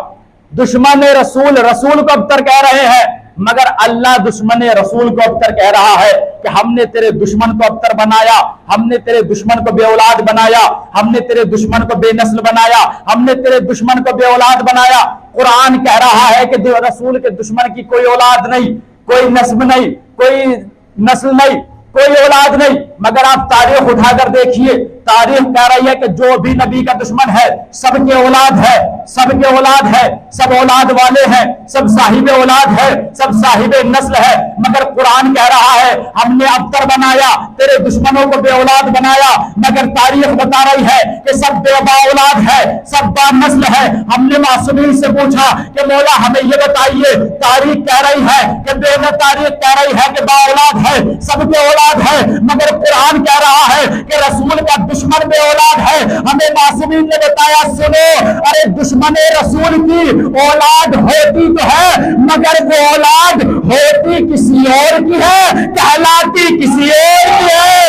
دشمن رسول، رسول کو ابتر کہہ رہے ہیں، مگر اللہ دشمن رسول کو ابتر کہہ رہا ہے کہ ہم نے تیرے دشمن کو ابتر بنایا، ہم نے تیرے دشمن کو بے اولاد بنایا، ہم نے تیرے دشمن کو بے نسل بنایا، ہم نے تیرے دشمن کو بے اولاد بنایا۔ قرآن کہہ رہا ہے کہ رسول کے دشمن کی کوئی اولاد نہیں، کوئی نسب نہیں، کوئی نسل نہیں، کوئی اولاد نہیں، مگر آپ تاریخ اٹھا کر دیکھیے، تاریخ کہہ رہی ہے کہ جو بھی نبی کا دشمن ہے سب کے اولاد ہے، سب کے اولاد ہے، سب اولاد والے ہیں، سب صاحب اولاد ہے، سب صاحب نسل ہے، مگر قرآن کہہ رہا ہے ہم نے ابتر بنایا، تیرے دشمنوں کو بے اولاد بنایا، مگر تاریخ بتا رہی ہے کہ سب بے با اولاد ہے، سب با نسل ہے۔ ہم نے معصومین سے پوچھا کہ مولا ہمیں یہ بتائیے، تاریخ کہہ رہی ہے کہ تاریخ کہہ رہی ہے کہ با اولاد ہے، سب کے اولاد ہے، مگر قرآن کہہ رہا ہے کہ رسول کا دشمن بے اولاد ہے۔ ہمیں معصومین نے بتایا سنو، ارے دشمن رسول کی اولاد ہوتی تو ہے، مگر وہ اولاد ہوتی کسی اور کی ہے، کہلاتی کسی اور کی ہے۔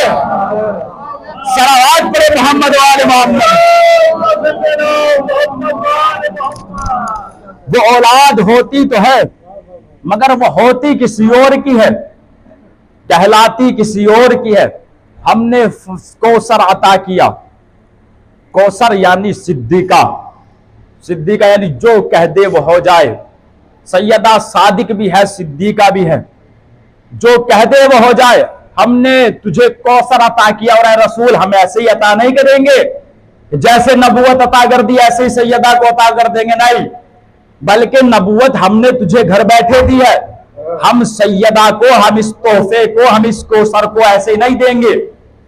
صلوات پڑھے محمد وآل محمد۔ وہ اولاد ہوتی تو ہے، مگر وہ ہوتی کسی اور کی ہے، کہلاتی کسی اور کی ہے۔ ہم نے کوثر عطا کیا، کوثر یعنی صدیقہ، صدیقہ یعنی جو کہہ دے وہ ہو جائے، سیدہ صادق بھی ہے، صدیقہ بھی ہے، جو کہہ دے وہ ہو جائے۔ ہم نے تجھے کوثر عطا کیا، اور اے رسول ہم ایسے ہی عطا نہیں کریں گے جیسے نبوت عطا کر دی ایسے ہی سیدہ کو عطا کر دیں گے، نہیں، بلکہ نبوت ہم نے تجھے گھر بیٹھے دی ہے۔ ہم سیدہ کو، ہم اس تحفے کو، ہم اس کوثر کو ایسے ہی نہیں دیں گے۔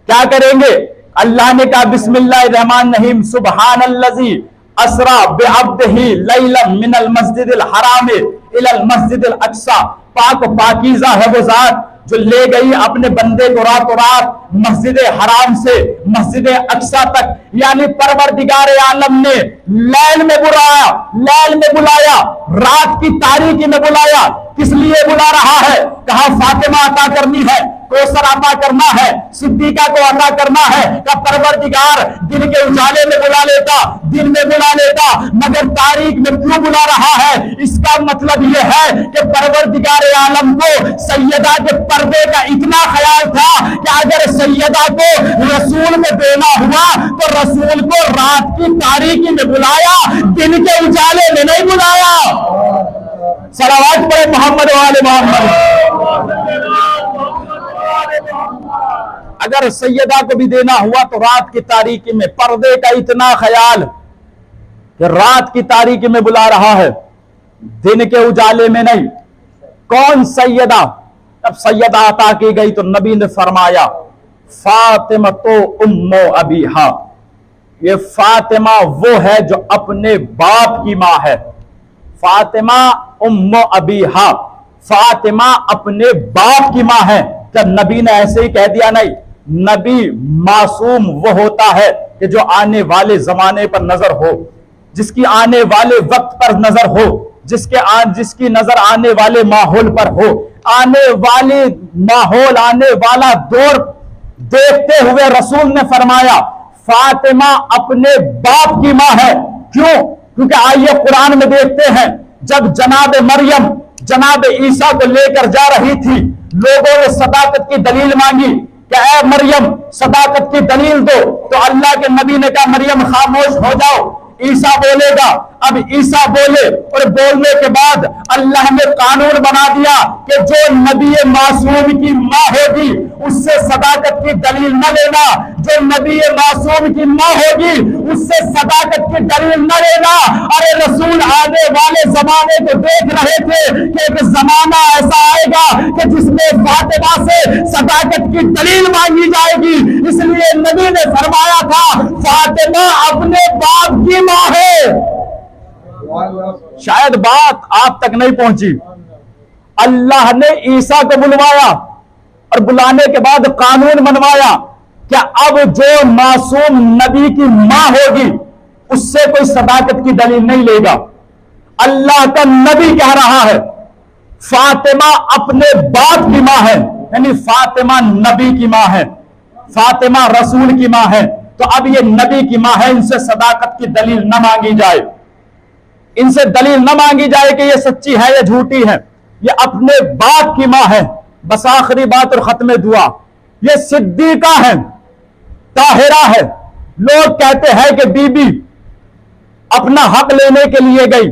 کیا کریں گے؟ اللہ نے کہا بسم اللہ الرحمن الرحیم، سبحان الذی اسرا بعبدہ لیلا من المسجد الحرام الی المسجد الاقصی، پاک و پاکیزہ ہے وہ ذات جو لے گئی اپنے بندے کو راتوں رات مسجد حرام سے مسجد اقصی تک، یعنی پروردگار عالم نے لیل میں بلایا، لیل میں بلایا، رات کی تاریکی میں بلایا۔ کس لیے بلا رہا ہے؟ کہا فاطمہ عطا کرنی ہے، کوثر عطا کرنا ہے، صدیقہ کو عطا کرنا ہے۔ کہ پروردگار دن کے اجالے میں بلا لیتا، دن میں بلا لیتا، مگر تاریخ میں کیوں بلا رہا ہے؟ اس کا مطلب یہ ہے کہ پروردگار عالم کو سیدہ کے پردے کا اتنا خیال تھا کہ اگر سیدہ کو رسول میں دینا ہوا تو رسول کو رات کی تاریکی میں بلایا، دن کے اجالے میں نہیں بلایا۔ صلوات پڑھے محمد وآل محمد۔ اگر سیدہ کو بھی دینا ہوا تو رات کی تاریکی میں، پردے کا اتنا خیال کہ رات کی تاریکی میں بلا رہا ہے، دن کے اجالے میں نہیں۔ کون سیدہ؟ جب سیدہ عطا کی گئی تو نبی نے فرمایا فاطمہ تو ام ابیہا، یہ فاطمہ وہ ہے جو اپنے باپ کی ماں ہے۔ فاطمہ ام ابیہا، فاطمہ اپنے باپ کی ماں ہے۔ کیا نبی نے ایسے ہی کہہ دیا؟ نہیں، نبی معصوم وہ ہوتا ہے کہ جو آنے والے زمانے پر نظر ہو، جس کی آنے والے وقت پر نظر ہو، جس کی نظر آنے والے ماحول پر ہو، آنے والی ماحول، آنے والا دور دیکھتے ہوئے رسول نے فرمایا فاطمہ اپنے باپ کی ماں ہے۔ کیوں؟ کیونکہ آئیے قرآن میں دیکھتے ہیں، جب جناب مریم جناب عیسیٰ کو لے کر جا رہی تھی، لوگوں نے صداقت کی دلیل مانگی کہ اے مریم صداقت کی دلیل دو، تو اللہ کے نبی نے کہا مریم خاموش ہو جاؤ، عیسیٰ بولے گا۔ اب عیسیٰ بولے اور بولنے کے بعد اللہ نے قانون بنا دیا کہ جو نبی معصوم کی ماں ہوگی اس سے صداقت کی دلیل نہ لینا، جو نبی معصوم کی ماں ہوگی اس سے صداقت کی دلیل نہ لینا۔ ارے رسول آنے والے زمانے کو دیکھ رہے تھے کہ ایک زمانہ ایسا آئے گا کہ جس میں فاطمہ سے صداقت کی دلیل مانگی جائے گی، اس لیے نبی نے فرمایا تھا فاطمہ اپنے باپ کی ماں ہے۔ شاید بات آپ تک نہیں پہنچی۔ اللہ نے عیسیٰ کو بلوایا اور بلانے کے بعد قانون بنوایا کہ اب جو معصوم نبی کی ماں ہوگی اس سے کوئی صداقت کی دلیل نہیں لے گا۔ اللہ کا نبی کہہ رہا ہے فاطمہ اپنے باپ کی ماں ہے، یعنی فاطمہ نبی کی ماں ہے، فاطمہ رسول کی ماں ہے، تو اب یہ نبی کی ماں ہے، ان سے صداقت کی دلیل نہ مانگی جائے، ان سے دلیل نہ مانگی جائے کہ یہ سچی ہے یا جھوٹی ہے، یہ اپنے باپ کی ماں ہے۔ بس آخری بات اور ختم دعا، یہ صدیقہ ہے، طاہرہ ہے۔ لوگ کہتے ہیں کہ بی بی اپنا حق لینے کے لیے گئی،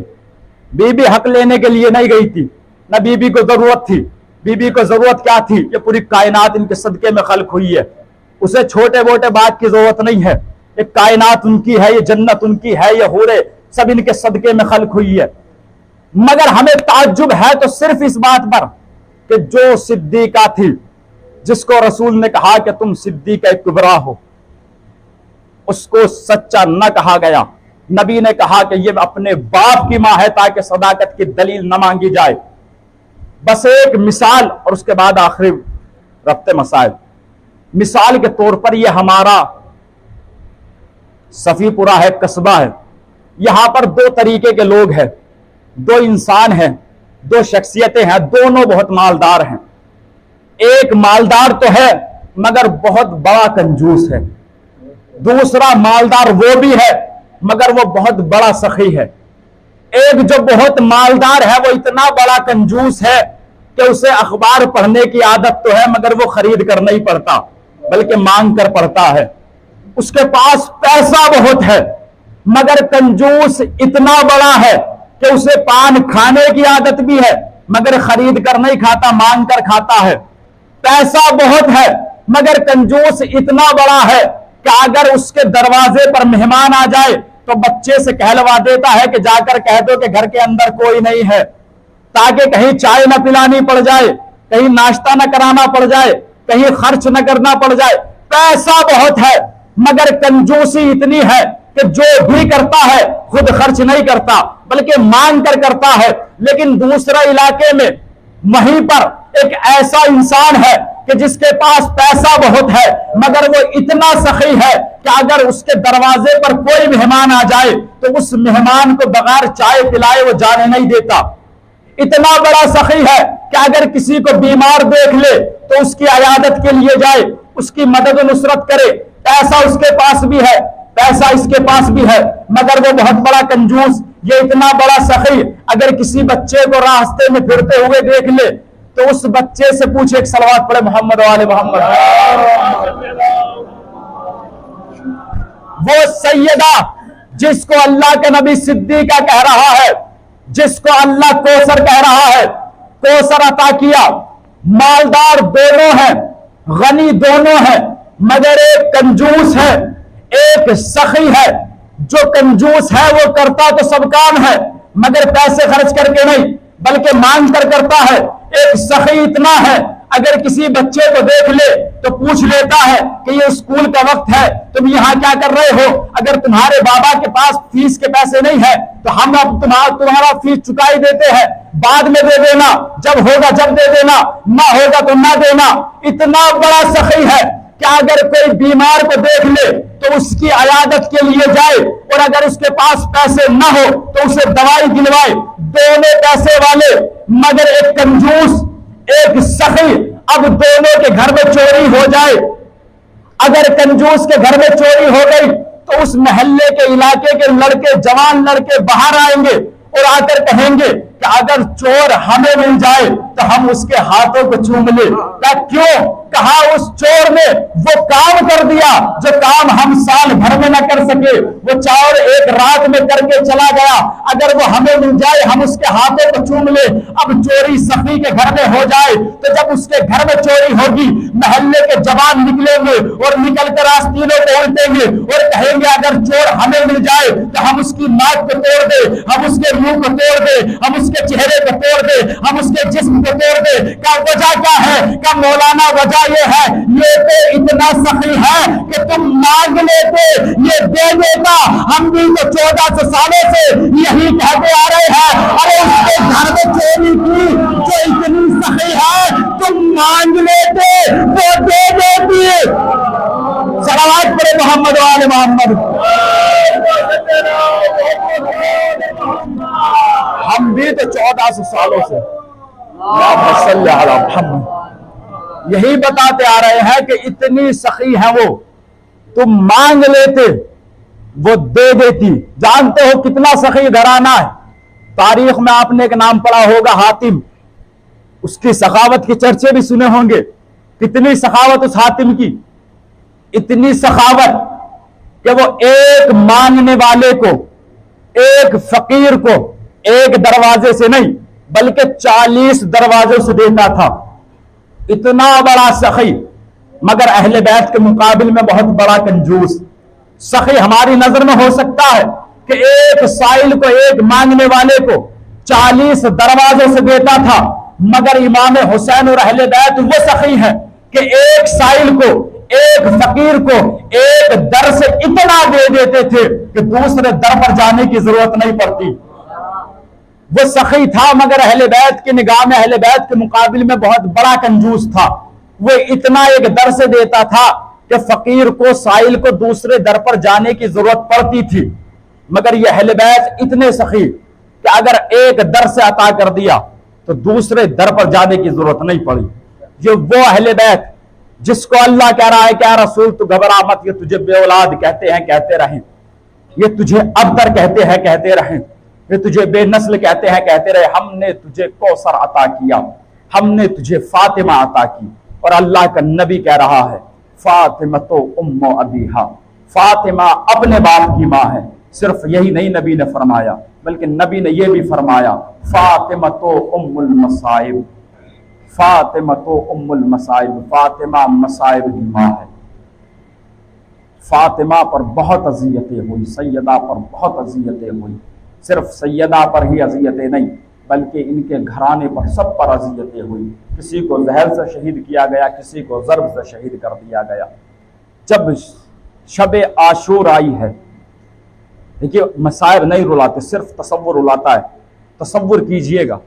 بی بی حق لینے کے لیے نہیں گئی تھی، نہ بی بی کو ضرورت تھی۔ بی بی کو ضرورت کیا تھی؟ یہ پوری کائنات ان کے صدقے میں خلق ہوئی ہے، اسے چھوٹے موٹے بات کی ضرورت نہیں ہے، یہ کائنات ان کی ہے، یہ جنت ان کی ہے، یہ حورے سب ان کے صدقے میں خلق ہوئی ہے۔ مگر ہمیں تعجب ہے تو صرف اس بات پر کہ جو صدیقہ تھی، جس کو رسول نے کہا کہ تم صدیقہ کبریٰ ہو، اس کو سچا نہ کہا گیا۔ نبی نے کہا کہ یہ اپنے باپ کی ماں ہے تاکہ صداقت کی دلیل نہ مانگی جائے۔ بس ایک مثال اور اس کے بعد آخری ربط مسائل۔ مثال کے طور پر یہ ہمارا صفی پورہ ہے، قصبہ ہے، یہاں پر دو طریقے کے لوگ ہیں، دو انسان ہیں، دو شخصیتیں ہیں، دونوں بہت مالدار ہیں۔ ایک مالدار تو ہے مگر بہت بڑا کنجوس ہے، دوسرا مالدار وہ بھی ہے مگر وہ بہت بڑا سخی ہے۔ ایک جو بہت مالدار ہے وہ اتنا بڑا کنجوس ہے کہ اسے اخبار پڑھنے کی عادت تو ہے مگر وہ خرید کر نہیں پڑھتا بلکہ مانگ کر پڑھتا ہے۔ اس کے پاس پیسہ بہت ہے مگر کنجوس اتنا بڑا ہے کہ اسے پان کھانے کی عادت بھی ہے مگر خرید کر نہیں کھاتا، مانگ کر کھاتا ہے۔ پیسہ بہت ہے مگر کنجوس اتنا بڑا ہے کہ اگر اس کے دروازے پر مہمان آ جائے تو بچے سے کہلوا دیتا ہے کہ جا کر کہہ دو کہ گھر کے اندر کوئی نہیں ہے، تاکہ کہیں چائے نہ پلانی پڑ جائے، کہیں ناشتہ نہ کرانا پڑ جائے، کہیں خرچ نہ کرنا پڑ جائے۔ پیسہ بہت ہے مگر کنجوسی اتنی ہے کہ جو بھی کرتا ہے خود خرچ نہیں کرتا بلکہ مانگ کر کرتا ہے۔ لیکن دوسرے علاقے میں وہیں پر ایک ایسا انسان ہے کہ جس کے پاس پیسہ بہت ہے مگر وہ اتنا سخی ہے کہ اگر اس کے دروازے پر کوئی مہمان آ جائے تو اس مہمان کو بغیر چائے پلائے وہ جانے نہیں دیتا۔ اتنا بڑا سخی ہے کہ اگر کسی کو بیمار دیکھ لے تو اس کی عیادت کے لیے جائے، اس کی مدد و نصرت کرے۔ پیسہ اس کے پاس بھی ہے، پیسہ اس کے پاس بھی ہے مگر وہ بہت بڑا کنجوس، یہ اتنا بڑا سخی اگر کسی بچے کو راستے میں پھرتے ہوئے دیکھ لے تو اس بچے سے پوچھے، ایک صلوات پڑھے محمد و آل محمد۔ وہ سیدہ جس کو اللہ کے نبی صدیقہ کہہ رہا ہے، جس کو اللہ کوثر کہہ رہا ہے، کوثر عطا کیا، مالدار دونوں ہیں، غنی دونوں ہیں مگر ایک کنجوس ہے، ایک سخی ہے۔ جو کنجوس ہے وہ کرتا تو سب کام ہے مگر پیسے خرچ کر کے نہیں بلکہ مانگ کر کرتا ہے۔ ایک سخی اتنا ہے اگر کسی بچے کو دیکھ لے تو پوچھ لیتا ہے کہ یہ اسکول کا وقت ہے، تم یہاں کیا کر رہے ہو؟ اگر تمہارے بابا کے پاس فیس کے پیسے نہیں ہیں تو ہم اب تمہارا فیس چکائی دیتے ہیں، بعد میں دے دینا، جب ہوگا جب دے دینا، نہ ہوگا تو نہ دینا۔ اتنا بڑا سخی ہے کہ اگر کوئی بیمار کو دیکھ لے تو اس کی عیادت کے لیے جائے، اور اگر اس کے پاس پیسے نہ ہو تو اسے دوائی دلوائے، دونوں پیسے والے مگر ایک کنجوس ایک سخی، اب دونوں کے گھر میں چوری ہو جائے، اگر کنجوس کے گھر میں چوری ہو گئی تو اس محلے کے علاقے کے لڑکے، جوان لڑکے باہر آئیں گے اور آ کر کہیں گے کہ اگر چور ہمیں مل جائے تو ہم اس کے ہاتھوں کو چوم لیں۔ کیوں؟ کہا اس چور نے وہ کام کر دیا جو کام ہم سال بھر میں نہ کر سکے، وہ چور ایک رات میں کر کے چلا گیا، اگر وہ ہمیں مل جائے ہم اس کے ہاتھوں کو چوم لیں۔ اب چوری سخی کے گھر میں ہو جائے تو جب اس کے گھر میں چوری ہوگی، محلے کے جوان نکلیں گے اور نکل کر آستینوں کو الٹیں گے اور کہیں گے اگر چور ہمیں مل جائے تو ہم اس کی ناک کو توڑ دے، ہم اس کے منہ کو توڑ دے، ہم اس کے چہرے کو توڑ دے، ہم اس کے جسم کو توڑ دے۔ کیا وجہ کیا ہے؟ کہ مولانا وجہ یہ ہے یہ تو اتنا سخی ہے کہ تم مانگ لیتے یہ دے دیتا۔ ہم بھی تو 1400 سالوں سے یہی کہتے آ رہے ہیں، ارے اس کے گھر میں چوری کی جو اتنی سخی ہے تم مانگ لیتے وہ دے دیتی۔ صلوات پڑھے محمد و آل محمد۔ ہم بھی تو 1400 سالوں سے صلی اللہ علیہ محمد یہی بتاتے آ رہے ہیں کہ اتنی سخی ہے وہ، تم مانگ لیتے وہ دے دیتی۔ جانتے ہو کتنا سخی گھرانہ ہے؟ تاریخ میں آپ نے ایک نام پڑھا ہوگا حاتم، اس کی سخاوت کے چرچے بھی سنے ہوں گے۔ کتنی سخاوت اس حاتم کی، اتنی سخاوت کہ وہ ایک مانگنے والے کو، ایک فقیر کو ایک دروازے سے نہیں بلکہ 40 دروازوں سے دیتا تھا۔ اتنا بڑا سخی، مگر اہل بیت کے مقابل میں بہت بڑا کنجوس۔ سخی ہماری نظر میں ہو سکتا ہے کہ ایک سائل کو، ایک مانگنے والے کو 40 دروازوں سے دیتا تھا، مگر امام حسین اور اہل بیت وہ سخی ہیں کہ ایک سائل کو، ایک فقیر کو ایک در سے اتنا دے دیتے تھے کہ دوسرے در پر جانے کی ضرورت نہیں پڑتی۔ وہ سخی تھا مگر اہل بیت کی نگاہ میں، اہل بیت کے مقابل میں بہت بڑا کنجوس تھا۔ وہ اتنا ایک در سے دیتا تھا کہ فقیر کو، سائل کو دوسرے در پر جانے کی ضرورت پڑتی تھی، مگر یہ اہل بیت اتنے سخی کہ اگر ایک در سے عطا کر دیا تو دوسرے در پر جانے کی ضرورت نہیں پڑی۔ یہ وہ اہل بیت جس کو اللہ کہہ رہا ہے کہ اے رسول تو گھبرا مت، یہ تجھے بے اولاد کہتے ہیں کہتے رہیں، یہ تجھے ابتر کہتے ہیں کہتے رہیں، یہ تجھے بے نسل کہتے ہیں کہتے رہے، ہم نے تجھے کوثر عطا کیا، ہم نے تجھے فاطمہ عطا کی۔ اور اللہ کا نبی کہہ رہا ہے فاطمہ تو ام ابیہا، فاطمہ اپنے باپ کی ماں ہے۔ صرف یہی نہیں نبی نے فرمایا بلکہ نبی نے یہ بھی فرمایا فاطمہ تو ام المصائب، فاطمہ تو ام المصائب، فاطمہ مصائب کی ماں ہے۔ فاطمہ پر بہت اذیتیں ہوئی، سیدہ پر بہت اذیتیں ہوئی، صرف سیدہ پر ہی اذیتیں نہیں بلکہ ان کے گھرانے پر سب پر اذیتیں ہوئی۔ کسی کو زہر سے شہید کیا گیا، کسی کو ضرب سے شہید کر دیا گیا۔ جب شب عاشور آئی ہے، دیکھیے مسائر نہیں رلاتے، صرف تصور رلاتا ہے۔ تصور کیجئے گا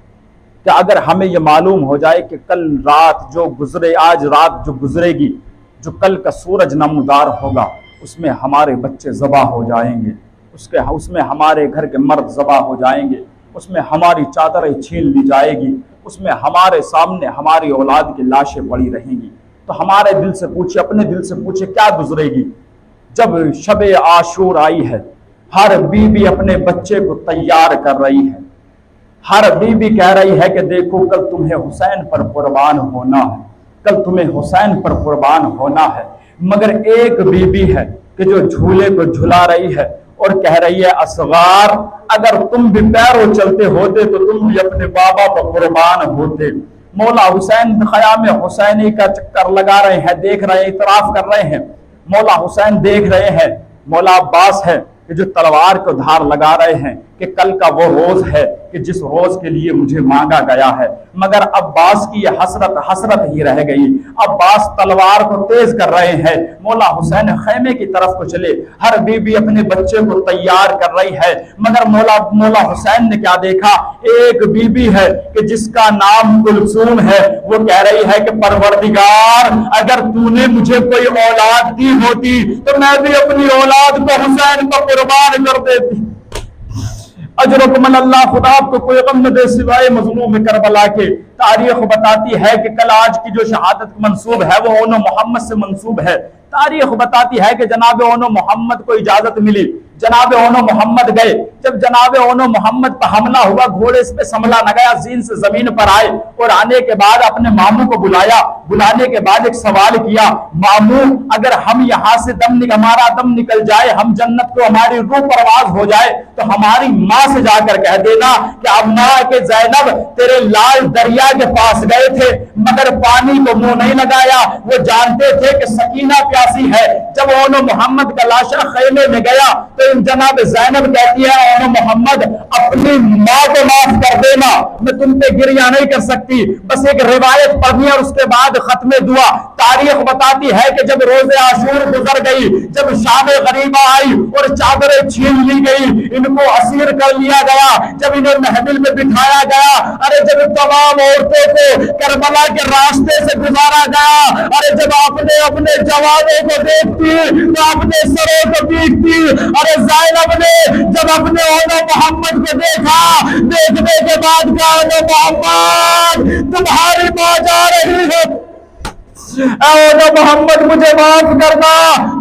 کہ اگر ہمیں یہ معلوم ہو جائے کہ کل رات جو گزرے، آج رات جو گزرے گی، جو کل کا سورج نمودار ہوگا، اس میں ہمارے بچے ذبح ہو جائیں گے، اس میں ہمارے گھر کے مرد ذبح ہو جائیں گے، اس میں ہماری چادریں چھین لی جائے گی، اس میں ہمارے سامنے ہماری اولاد کی لاشیں پڑی رہیں گی، تو ہمارے دل سے پوچھے، اپنے دل سے پوچھے کیا گزرے گی؟ جب شب عاشور آئی ہے، ہر بیوی اپنے بچے کو تیار کر رہی ہے، ہر بیوی کہہ رہی ہے کہ دیکھو کل تمہیں حسین پر قربان ہونا ہے، کل تمہیں حسین پر قربان ہونا ہے، مگر ایک بیوی ہے کہ جو جھولے کو جھلا رہی ہے اور کہہ رہی ہے اصغار اگر تم بھی پیروں چلتے ہوتے تو تم بھی اپنے بابا پر قربان ہوتے۔ مولا حسین خیام حسینی کا چکر لگا رہے ہیں، دیکھ رہے ہیں، اعتراف کر رہے ہیں، مولا حسین دیکھ رہے ہیں، مولا عباس ہے کہ جو تلوار کو دھار لگا رہے ہیں کہ کل کا وہ روز ہے کہ کہ جس روز کے لیے مجھے مانگا گیا ہے، مگر عباس کی یہ حسرت ہی رہ گئی۔ عباس تلوار کو تیز کر رہے ہیں، مولا حسین خیمے کی طرف کو چلے، ہر بیوی اپنے بچے کو تیار کر رہی ہے، مگر مولا حسین نے کیا دیکھا؟ ایک بیوی ہے کہ جس کا نام کلثوم ہے، وہ کہہ رہی ہے کہ پروردگار اگر تو نے مجھے کوئی اولاد دی ہوتی تو میں بھی اپنی اولاد کو حسین کو قربان کر دیتی۔ اجرکم اللہ، خدا آپ کو کوئی غم نہ دے سوائے مظلوم کربلا کے۔ تاریخ بتاتی ہے کہ کل آج کی جو شہادت منسوب ہے وہ اونو محمد سے منسوب ہے۔ تاریخ بتاتی ہے کہ جناب اونو محمد کو اجازت ملی، جناب اونو محمد گئے، جب جناب اونو محمد پر حملہ ہوا، گھوڑے اس پہ سنبھلا نہ گیا، زین سے زمین پر آئے اور آنے کے بعد اپنے ماموں کو بلایا، بلانے کے بعد ایک سوال کیا، ماموں اگر ہم یہاں سے ہمارا دم نکل جائے، ہم جنت کو ہماری روح پرواز ہو جائے تو ہماری ماں سے جا کر کہہ دینا کہ اماں کے زینب تیرے لال دریا کے پاس گئے تھے مگر پانی کو منہ نہیں لگایا، وہ جانتے تھے کہ سکینہ پیاسی ہے۔ جب اونو محمد کا لاشا خیمے میں گیا تو جناب زینب کہتی ہے اونو محمد اپنی ماں کو معاف کر دینا، میں تم پہ گریہ نہیں کر سکتی، بس ایک روایت پڑھنی اور اس کے بعد ختم دعا۔ تاریخ بتاتی ہے کہ جب روز عاشور گزر گئی، جب شام غریبہ آئی اور چادریں چھین لی گئی، ان کو اسیر کر لیا گیا، جب انہیں محفل میں بٹھایا گیا، ارے جب تمام عورتوں کو کربلا کے راستے سے گزارا گیا، ارے جب آپ نے اپنے جوانوں کو دیکھتی تو اپنے سروں کو پیٹتی، ارے زینب نے جب اپنے اونو محمد کو دیکھا، دیکھنے کے بعد کہا اونو محمد تمہاری ماں جا رہی ہے، اونو محمد مجھے معاف کرنا،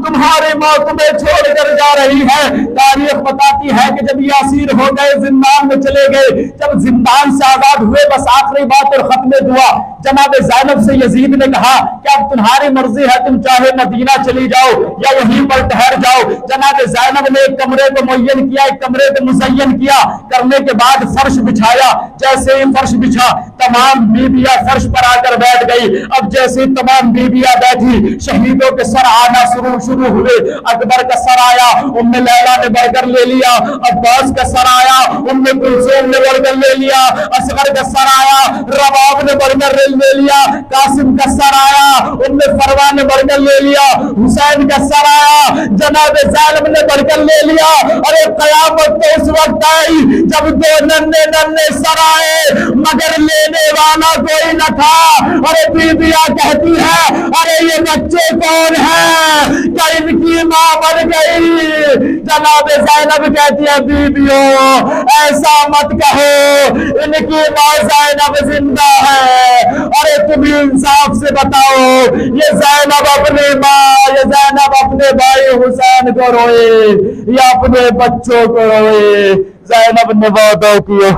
تمہاری ماں تمہیں چھوڑ کر جا رہی ہے۔ تاریخ بتاتی ہے کہ جب یہ اسیر ہو گئے، زندان میں چلے گئے، جب زندان سے آزاد ہوئے، بس آخری بات اور ختم دعا، جناب زینب سے یزید نے کہا کہ اب تمہاری مرضی ہے، تم چاہے مدینہ چلی جاؤ یا وہیں پر ٹھہر جاؤ۔ جناب زینب نے ایک کمرے کو معین کیا، ایک کمرے کو مزین کیا، کرنے کے بعد فرش بچھایا، جیسے ہی فرش بچھا تمام بیویاں فرش پر آ کر بیٹھ گئی۔ اب جیسے تمام بیویاں بیٹھی، شہیدوں کے سر آنا شروع ہوئے، اکبر کا سر آیا، ام لیلا نے بڑھ کر لے لیا، عباس کا سر آیا، ام کلثوم نے بڑھ کر لے لیا، اصغر کا سر آیا، رباب نے بڑھ کر لے لیا، قاسم کا سر آیا، ام فروا نے بڑھ کر لے لیا، حسین کا سر آیا، جناب زینب نے بڑھ کر لے لیا۔ اور قیامت تو اس وقت آئی جب دو ننے سر آئے مگر لینے والا کوئی نہ تھا۔ اور بیویاں کہتی ہے ارے یہ بچے کون ہیں، کیا ان کی ماں بن گئی؟ جناب زینب کہتی ہے بیویوں ایسا مت کہو، ان کی ماں زینب زندہ ہے۔ ارے تم انصاف سے بتاؤ، یہ زینب اپنی ماں، یہ زینب اپنے بھائی حسین کو روئے یا اپنے بچوں کو روئے؟ زینب نے وعدہ کیا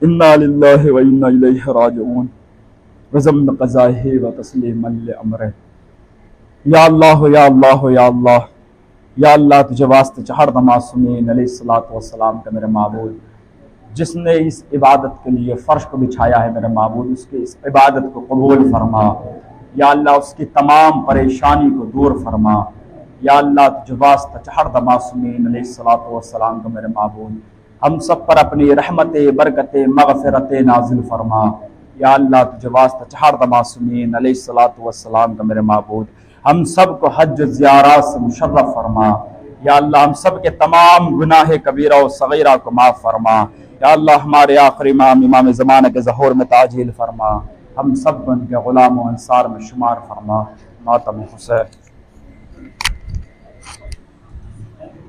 انا للہ و انا الیہ راجعون وضمن قضائہ و تسلیما لامرہ۔ یا اللہ یا اللہ یا اللہ یا اللہ، تجھے واسطے چہر معصومین علیہ الصلوۃ والسلام کا میرے معبود، جس نے اس عبادت کے لیے فرش کو بچھایا ہے میرے معبود، اس کے اس عبادت کو قبول فرما۔ یا اللہ اس کی تمام پریشانی کو دور فرما۔ یا اللہ تجھے واسطہ چہر معصومین علیہ الصلوۃ والسلام کا میرے معبود، ہم سب پر اپنی رحمت برکت مغفرت نازل فرما۔ یا اللہ تجھے واسطہ چہر معصومین علیہ الصلوۃ والسلام کا میرے معبود، ہم سب کو حج زیارات سے مشرف فرما۔ یا اللہ ہم سب کے تمام گناہ کبیرہ و صغیرہ کو معاف فرما۔ یا اللہ ہمارے آخری امام زمانہ کے ظہور میں تعجیل فرما، ہم سب ان کے غلام و انصار میں شمار فرما۔ ماتم حسین۔